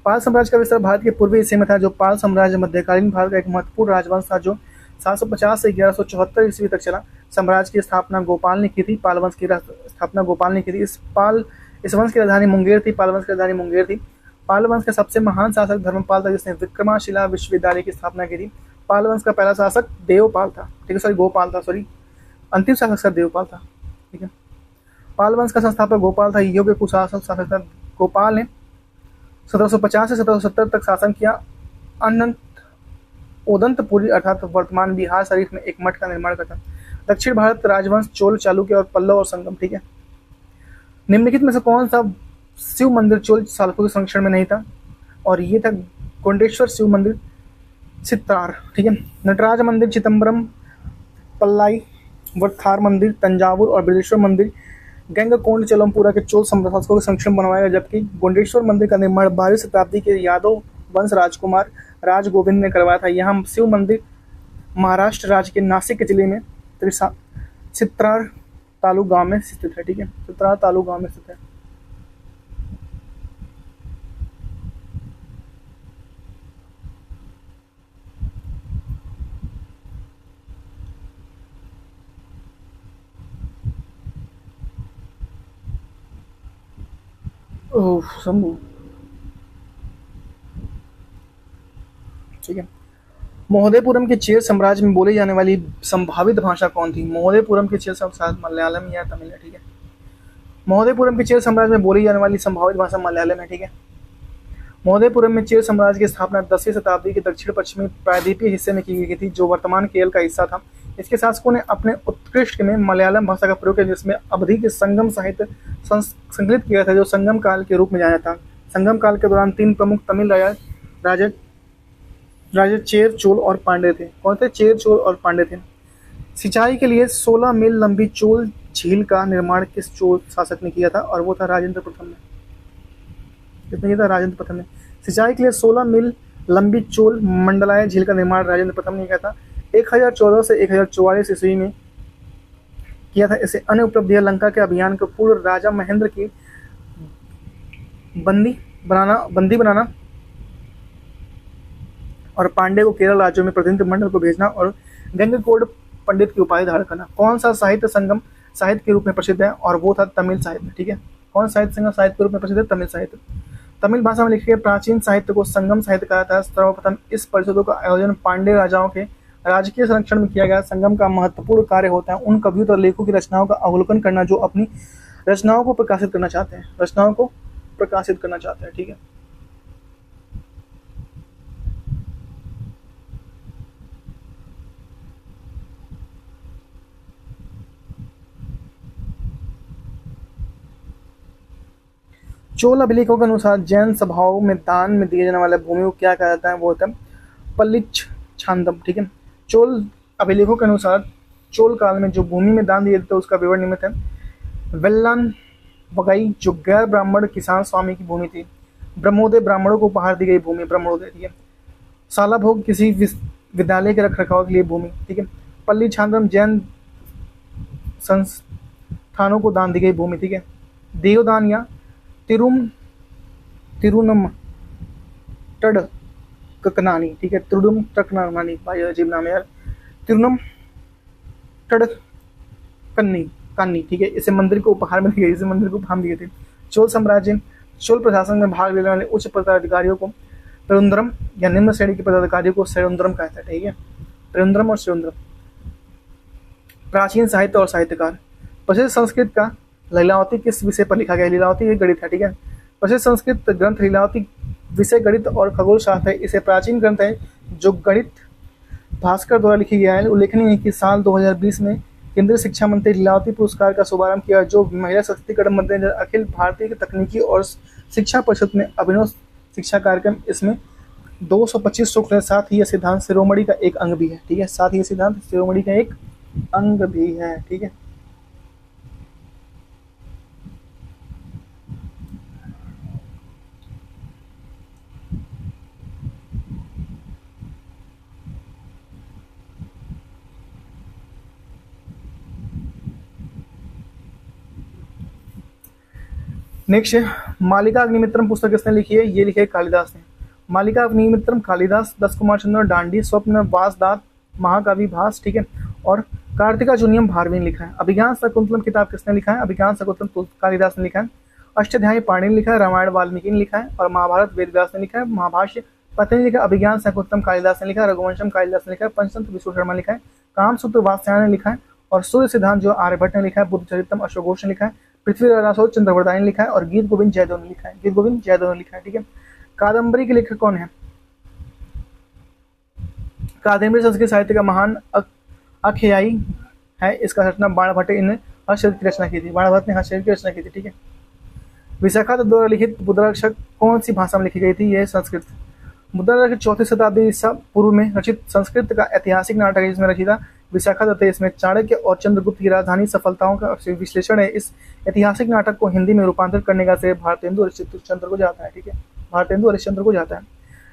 पाल साम्राज्य का विस्तार भारत के पूर्वी हिस्से में था। जो पाल साम्राज्य मध्यकालीन भारत का एक महत्वपूर्ण राजवंश था जो 750 से 1174 ईस्वी तक चला। साम्राज्य की स्थापना गोपाल ने की थी। पाल वंश की स्थापना गोपाल ने की थी। इस वंश की राजधानी मुंगेर थी। पाल वंश की राजधानी मुंगेर थी। पाल वंश का सबसे महान शासक धर्मपाल था जिसने विक्रमशिला विश्वविद्यालय की स्थापना की थी। पाल वंश का पहला शासक देवपाल था। ठीक है। गोपाल था। अंतिम शासक का देवपाल था। ठीक है। पाल वंश का संस्थापक गोपाल था। योग्य कुशासन शासक था। गोपाल ने 1750 से 1770 तक शासन किया। उदंतपुरी अर्थात वर्तमान बिहार शरीफ में एक मठ का निर्माण करता। दक्षिण भारत राजवंश चोल, चालुक्य और पल्लव और संगम। ठीक है। निम्नलिखित में से कौन सा शिव मंदिर चोल शासकों के संरक्षण में नहीं था? और ये था गोंडेश्वर शिव मंदिर, चित्रार। ठीक है। नटराज मंदिर, चिदम्बरम, पल्लाई, वरथार मंदिर, तंजावुर और बृहदेश्वर मंदिर गंगकोंड चलमपुरा के चोल शासकों के संरक्षण बनवाया गया जबकि गोंडेश्वर मंदिर का निर्माण 12वीं शताब्दी के यादव वंश राजकुमार राजगोविंद ने करवाया था। यहाँ शिव मंदिर महाराष्ट्र राज्य के नासिक जिले में चित्रार तालुक गांव में स्थित है। ठीक है। चित्रार तालुक गांव में स्थित है। शंभू। ठीक है। महोदयपुरम के चेर साम्राज्य में बोली जाने वाली संभावित भाषा कौन थी? महोदयपुरम के चेर साम्राज्य मलयालम या तमिल है। ठीक है। महोदयपुरम के चेर साम्राज्य में बोली जाने वाली संभावित भाषा मलयालम है। ठीक है। महोदयपुरम में चेर साम्राज्य की स्थापना 10वीं शताब्दी के दक्षिण पश्चिमी प्रायद्वीपीय हिस्से में की गई थी जो वर्तमान केरल का हिस्सा था। इसके शासकों ने अपने उत्कृष्ट में मलयालम भाषा का प्रयोग किया जिसमें अवधि के संगम साहित्य संकलित किया था जो संगम काल के रूप में जाना था। संगम काल के दौरान 3 प्रमुख तमिल राजा चेर, चोल और पांड्य थे। कौन थे? चेर, चोल और पांड्य थे। सिंचाई के लिए 16 मील लंबी चोल झील का निर्माण किस चोल शासक ने किया था? और वो था राजेंद्र प्रथम ने। किसने किया था? राजेंद्र प्रथम ने। सिंचाई के लिए 16 मील लंबी चोल मंडलाय झील का निर्माण राजेंद्र प्रथम ने किया था। 1014 से 1044 ईस्वी में किया था। इसे अन्य उपलब्धियां लंका के अभियान को पूर्व राजा महेंद्र की बंदी बनाना और पांडे को केरल राज्यों में प्रतिनिधिमंडल को भेजना और गंगकोड पंडित की उपाधि धारण करना। कौन सा साहित्य संगम साहित्य के रूप में प्रसिद्ध है? और वो था तमिल साहित्य। ठीक है, कौन साहित्य संगम साहित्य के रूप में प्रसिद्ध है? तमिल साहित्य। तमिल भाषा में लिखे गए प्राचीन साहित्य को संगम साहित्य कहा जाता है। सर्वप्रथम इस परिषदों का आयोजन पांड्य राजाओं के राजकीय संरक्षण में किया गया। संगम का महत्वपूर्ण कार्य होता है उन कवियों और लेखकों की रचनाओं का अवलोकन करना जो अपनी रचनाओं को प्रकाशित करना चाहते हैं। ठीक है, चोल अभिलेखों के अनुसार जैन सभाओं में दान में दिए जाने वाले भूमि को क्या कहा जाता है? वो होता है पल्लिच छांदम। ठीक है, चोल अभिलेखों के अनुसार चोल काल में जो भूमि में दान दिए जाते उसका विवरण निम्न है। वेल्लान वगई जो गैर ब्राह्मण किसान स्वामी की भूमि थी। ब्रह्मोदय ब्राह्मणों को उपहार दी गई भूमि, ब्रह्मोदय। ठीक है, साला भोग किसी विद्यालय के रख रखाव के लिए भूमि। ठीक है, पल्ली छांदम जैन संस्थानों को दान दी गई भूमि। ठीक है, देवदान या तिरुनम टड ककनानी। ठीक है, तिरुनम टकनानी, भाई अजीब नाम है यार। तिरुनम टड कन्नी। ठीक है, इसे मंदिर को उपहार में दिए थे। चोल साम्राज्य चोल प्रशासन में भाग लेने वाले उच्च पदाधिकारियों को पेरुंदरम या निम्न श्रेणी के पदाधिकारियों को सेरुंदरम कहता है। ठीक है, पेरुंदरम और सेरुंदरम। प्राचीन साहित्य और साहित्यकार। प्रसिद्ध संस्कृत का लीलावती किस विषय पर लिखा गया? लीलावती एक गणित है। ठीक है, प्रसिद्ध संस्कृत ग्रंथ लीलावती विषय गणित और खगोल शास्त्र है। इसे प्राचीन ग्रंथ है जो गणित भास्कर द्वारा लिखी गया है। उल्लेखनीय है कि साल 2020 में केंद्रीय शिक्षा मंत्री लीलावती पुरस्कार का शुभारंभ किया जो महिला सशक्तिकरण मद्देनजर अखिल भारतीय तकनीकी और शिक्षा परिषद में अभिनव शिक्षा कार्यक्रम इसमें 225 शुक्ल है। साथ ही यह सिद्धांत शिरोमणि का एक अंग भी है। ठीक है, साथ ही यह सिद्धांत शिरोमणि का एक अंग भी है। ठीक है, नेक्स्ट है मालिका अग्निमित्रम पुस्तक किसने लिखी है? ये लिखी है कालिदास ने। मालिका अग्निमित्रम कालिदास, दस कुमार चंद्र डांडी, स्वप्न वासदात, महाकवि भास। ठीक है, और कार्तिका जूनियम भारवी ने लिखा है। अभिज्ञान शकुंतलम किताब किसने लिखा है? अभिज्ञान शकुंतलम कालिदास ने लिखा है। अष्टाध्यायी पाणिनि ने लिखा है। रामायण वाल्मीकि ने लिखा है और महाभारत वेदव्यास ने लिखा है। महाभाष्य पतंजलि ने लिखा। अभिज्ञान शकुंतलम कालिदास ने लिखा है। रघुवंशम कालिदास ने लिखा है। पंचतंत्र विष्णु शर्मा ने लिखा है। कामसूत्र वात्स्यायन ने लिखा है और सूर्य सिद्धांत जो आर्यभट्ट ने लिखा है। बुद्ध चरितम अशोक घोष ने लिखा है। पृथ्वी राजोत्सव चंद्रवर्दायन ने लिखा है और गीत गोविंद जयदेव ने लिखा है। ठीक है, कादम्बरी के लेखक कौन है? कादम्बरी संस्कृत साहित्य का महान आख्यायी है। इसका रचना बाणभट्ट ने हर्षचरित की रचना की थी। बाणभट्ट ने हर्षचरित की रचना की थी। ठीक है, विशाखा द्वारा लिखित मुद्राक्षर कौन सी भाषा में लिखी गई थी? यह संस्कृत। मुद्राक्षर 4वीं शताब्दी ईसा पूर्व में रचित संस्कृत का ऐतिहासिक नाटक है जिसमें रचिता विशाखा दत्त है। इसमें चाणक्य और चंद्रगुप्त की राजधानी सफलताओं का विश्लेषण है। इस ऐतिहासिक नाटक को हिंदी में रूपांतरित करने का श्रेय भारतेंदु हरिश्चंद्र को जाता है। ठीक है, भारतेंदु हरिश्चंद्र को जाता है।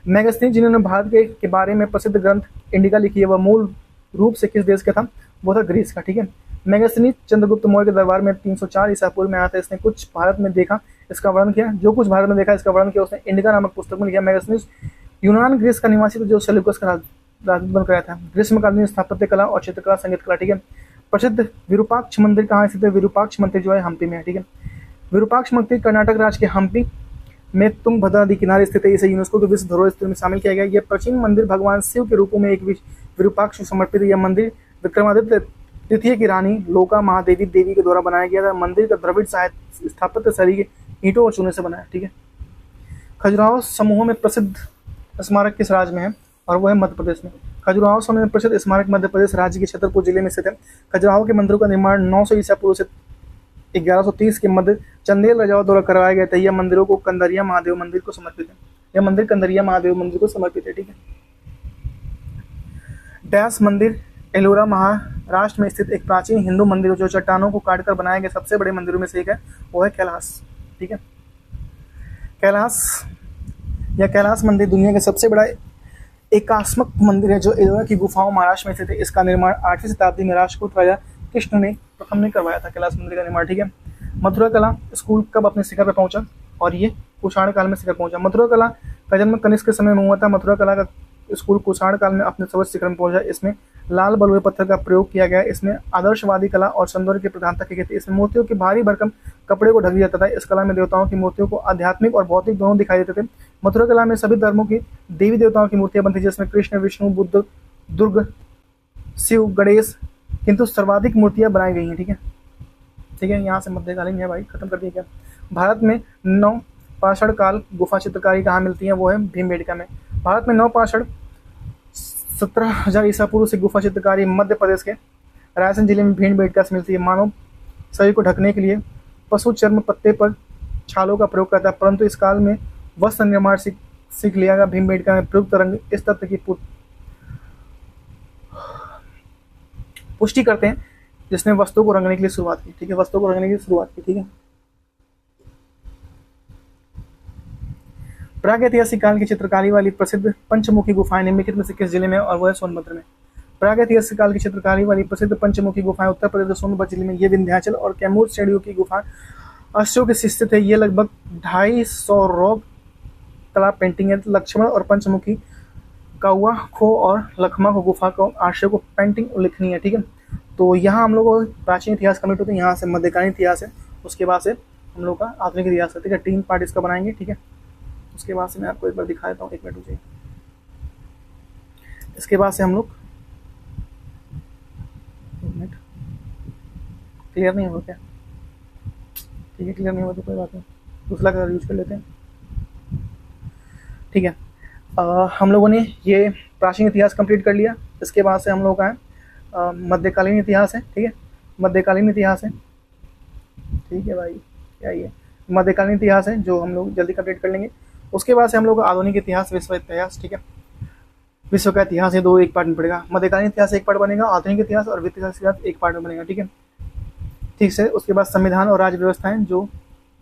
मैगस्थनीज जिन्होंने भारत के बारे में प्रसिद्ध ग्रंथ इंडिका लिखी है वह मूल रूप से किस देश का था? वो था ग्रीस का। ठीक है, मैगस्थनीज चंद्रगुप्त मौर्य के दरबार में 304 ईसा पूर्व में आया था। इसने कुछ भारत में देखा इसका वर्णन किया। जो कुछ भारत में देखा इसका वर्णन किया उसने इंडिका नामक पुस्तक में लिखा। मैगस्थनीज यूनान ग्रीस का निवासी था जो सेल्यूकस का राजदूत बनकर आया था। ग्रीष्मकालीन स्थापत्य कला और चित्रकला संगीत कला। ठीक है, प्रसिद्ध विरूपाक्ष मंदिर कहाँ स्थित है? विरूपाक्ष मंदिर जो है हम्पी में है। ठीक है, विरूपाक्ष मंदिर कर्नाटक राज्य के हम्पी में तुंगभद्रा नदी किनारे स्थित है। इसे यूनेस्को के विश्व धरोहर स्थल में शामिल किया गया। यह प्राचीन मंदिर भगवान शिव के रूपों में एक विरूपाक्ष समर्पित है। यह मंदिर विक्रमादित्य तृतीय की रानी लोका महादेवी देवी के द्वारा बनाया गया था। मंदिर का द्रविड़ साहित्य स्थापत्य शैली ईंटों और चूने से बना है। ठीक है, खजुराहो समूह में प्रसिद्ध स्मारक किस राज्य में है? और वो है मध्य प्रदेश में। खजुराहो समूह में प्रसिद्ध स्मारक मध्य प्रदेश राज्य के छतरपुर जिले में स्थित है। खजुराहो के मंदिरों का निर्माण 900 ईसा पूर्व से 1130 के मध्य चंदेल राजाओं द्वारा करवाया गया था। यह मंदिरों को कंदरिया महादेव मंदिर को समर्पित है। यह मंदिर कंदरिया महादेव मंदिर को समर्पित है। ठीक है, डैश मंदिर एलोरा महाराष्ट्र में स्थित एक प्राचीन हिंदू मंदिर जो चट्टानों को काटकर बनाए गए सबसे बड़े मंदिरों में से एक है। वो है कैलाश। ठीक है, कैलाश मंदिर दुनिया का सबसे बड़ा एकात्मक मंदिर है जो एलोरा की गुफाओं महाराष्ट्र में स्थित है। इसका निर्माण 8वीं शताब्दी में राष्ट्रकूट राजा कृष्ण ने प्रथम ने करवाया था कैलाश मंदिर का निर्माण, ठीक है। मथुरा कला स्कूल कब अपने शिखर पर पहुंचा, और ये कुषाण काल में शिखर पहुंचा। मथुरा कला का जन्म कनिष्क के समय में हुआ था। मथुरा कला का स्कूल कुषाण काल में अपने सर्वोच्च शिखर में पहुंचा। इसमें लाल बलुए पत्थर का प्रयोग किया गया। इसमें आदर्शवादी कला और सौंदर्य की प्रधानता की गई थी। इसमें मूर्तियों के भारी भरकम कपड़े को ढक दिया जाता था। इस कला में देवताओं की मूर्तियों को आध्यात्मिक और भौतिक दोनों दिखाई देते थे। मथुरा कला में सभी धर्मों की देवी देवताओं की मूर्तियां बनती, जिसमें कृष्ण, विष्णु, बुद्ध, दुर्ग, शिव, गणेश, किंतु सर्वाधिक मूर्तियां बनाई गई हैं, ठीक है। ठीक है, यहाँ से मध्यकालीन है भाई, खत्म कर दिया क्या। भारत में 9 पाषाण काल गुफा चित्रकारी कहाँ मिलती है, वो है भीमबेटका में। भारत में 9 पाषाण 17,000 ईसा पूर्व से गुफा चित्रकारी मध्य प्रदेश के रायसेन जिले में भीमबेटका से मिलती है। मानव शरीर को ढकने के लिए पशु चर्म पत्ते पर छालों का प्रयोग करता है, परंतु इस काल में वस्त्र निर्माण सीख लिया गया। भीमबेटका में प्रयुक्त रंग इस तथ्य की पुष्टि करते हैं जिसने वस्तु को रंगने के लिए शुरुआत की, ठीक है, वस्तु को रंगने की शुरुआत की, ठीक है। प्रागैतिहासिक काल की चित्रकारी वाली प्रसिद्ध पंचमुखी गुफाएं निम्नलिखित में से किस जिले में, और वह है सोनभद्र में। प्रागैतिहासिक काल की चित्रकारी वाली प्रसिद्ध पंचमुखी गुफाएं उत्तर प्रदेश के सोनभद्र जिले में, ये विंध्याचल और कैमूर श्रेणियों की गुफा अशोक से स्थित है। ये लगभग 250 रॉक कला पेंटिंग है। लक्ष्मण और पंचमुखी, कौआ, खो और लखमा को गुफा को आश्रय को पेंटिंग उल्लेखनीय है, ठीक है। तो यहाँ हम लोग को प्राचीन इतिहास कंप्लीट होते हैं, यहाँ से मध्यकालीन इतिहास है, उसके बाद से हम लोग का आधुनिक इतिहास है, ठीक है। 3 पार्ट इसका बनाएंगे, ठीक है। उसके बाद से मैं आपको एक बार दिखा देता हूँ, 1 मिनट रुकिए। इसके बाद से हम लोग, 1 मिनट, क्लियर नहीं हुआ क्या, ठीक है, क्लियर नहीं हुआ तो कोई बात नहीं, दूसरा कलर यूज कर लेते हैं, ठीक है। हम लोगों ने ये प्राचीन इतिहास कंप्लीट कर लिया। इसके बाद से हम लोग का है मध्यकालीन इतिहास है, ठीक है, मध्यकालीन इतिहास है, ठीक है भाई, क्या ये मध्यकालीन इतिहास है जो हम लोग जल्दी कंप्लीट कर लेंगे। उसके बाद से हम लोग आधुनिक इतिहास, विश्व इतिहास, ठीक है, विश्व का इतिहास ये 2 एक पार्ट में पड़ेगा। मध्यकालीन इतिहास 1 पार्ट बनेगा, आधुनिक इतिहास और वित्त इतिहास 1 पार्ट में बनेगा, ठीक है, ठीक से। उसके बाद संविधान और राज्य व्यवस्थाएं जो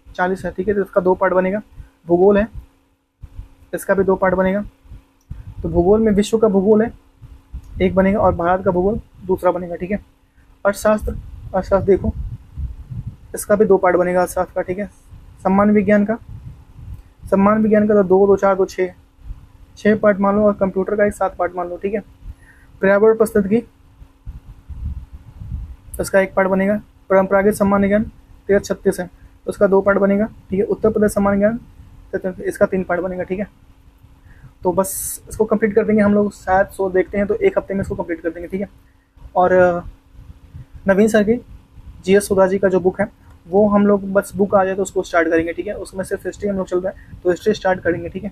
40 है, ठीक है, तो इसका 2 पार्ट बनेगा। भूगोल है, इसका भी 2 पार्ट बनेगा। तो भूगोल में विश्व का भूगोल है 1 बनेगा और भारत का भूगोल दूसरा बनेगा, ठीक है। अर्थशास्त्र देखो, इसका भी 2 पार्ट बनेगा अर्थशास्त्र का, ठीक है। सामान्य विज्ञान का तो 2, 2, 4, 2, 6 पार्ट मान लो, और कंप्यूटर का 7 पार्ट मान लो, ठीक है। पर्यावरण पारिस्थितिकी, इसका 1 पार्ट बनेगा। परंपरागत सामान्य ज्ञान 1336 है, उसका 2 पार्ट बनेगा, ठीक है। उत्तर प्रदेश सामान्य ज्ञान, इसका 3 पार्ट बनेगा, ठीक है। तो बस इसको कंप्लीट कर देंगे हम लोग, शायद सो देखते हैं तो 1 हफ्ते में इसको कंप्लीट कर देंगे, ठीक है। और नवीन सर की GS सुधा जी का जो बुक है वो हम लोग बस बुक आ जाए तो उसको स्टार्ट करेंगे, ठीक है। उसमें सिर्फ हिस्ट्री हम लोग चल रहा है तो हिस्ट्री स्टार्ट करेंगे, ठीक है।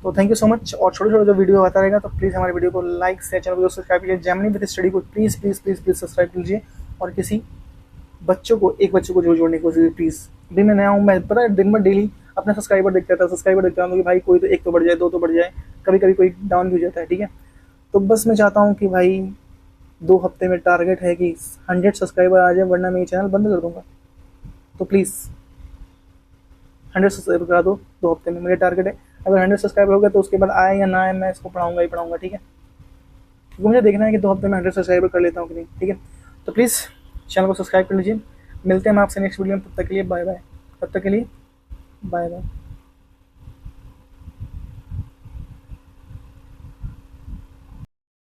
तो थैंक यू सो मच। और छोटे छोटे जो वीडियो आता रहेगा तो प्लीज़ हमारे वीडियो को लाइक शेयर, चैनल को सब्सक्राइब कीजिए। जेमिनी विद स्टडी को please please please please subscribe कीजिए, और किसी बच्चों को, एक बच्चे को जो जोड़ने की कोशिश, प्लीज़। अभी मैं नया हूँ, मैं पता है दिन भर डेली अपना सब्सक्राइबर देखता हूँ कि भाई कोई तो 1 तो बढ़ जाए, 2 तो बढ़ जाए, कभी कभी कोई डाउन भी हो जाता है, ठीक है। तो बस मैं चाहता हूँ कि भाई 2 हफ्ते में टारगेट है कि 100 सब्सक्राइबर आ जाए, वरना मैं ये चैनल बंद कर दूंगा। तो प्लीज़ 100 सब्सक्राइबर करा दो 2 हफ्ते में, मेरा टारगेट है। अगर 100 सब्सक्राइबर हो गया तो उसके बाद आए या ना आए, मैं इसको पढ़ाऊंगा ही पढ़ाऊंगा, ठीक है। क्योंकि मुझे देखना है कि 2 हफ्ते में 100 सब्सक्राइबर कर लेता हूँ कि नहीं, ठीक है। तो प्लीज़ चैनल को सब्सक्राइब कर लीजिए। मिलते हैं हम आपसे नेक्स्ट वीडियो में, तब तक के लिए बाय बाय।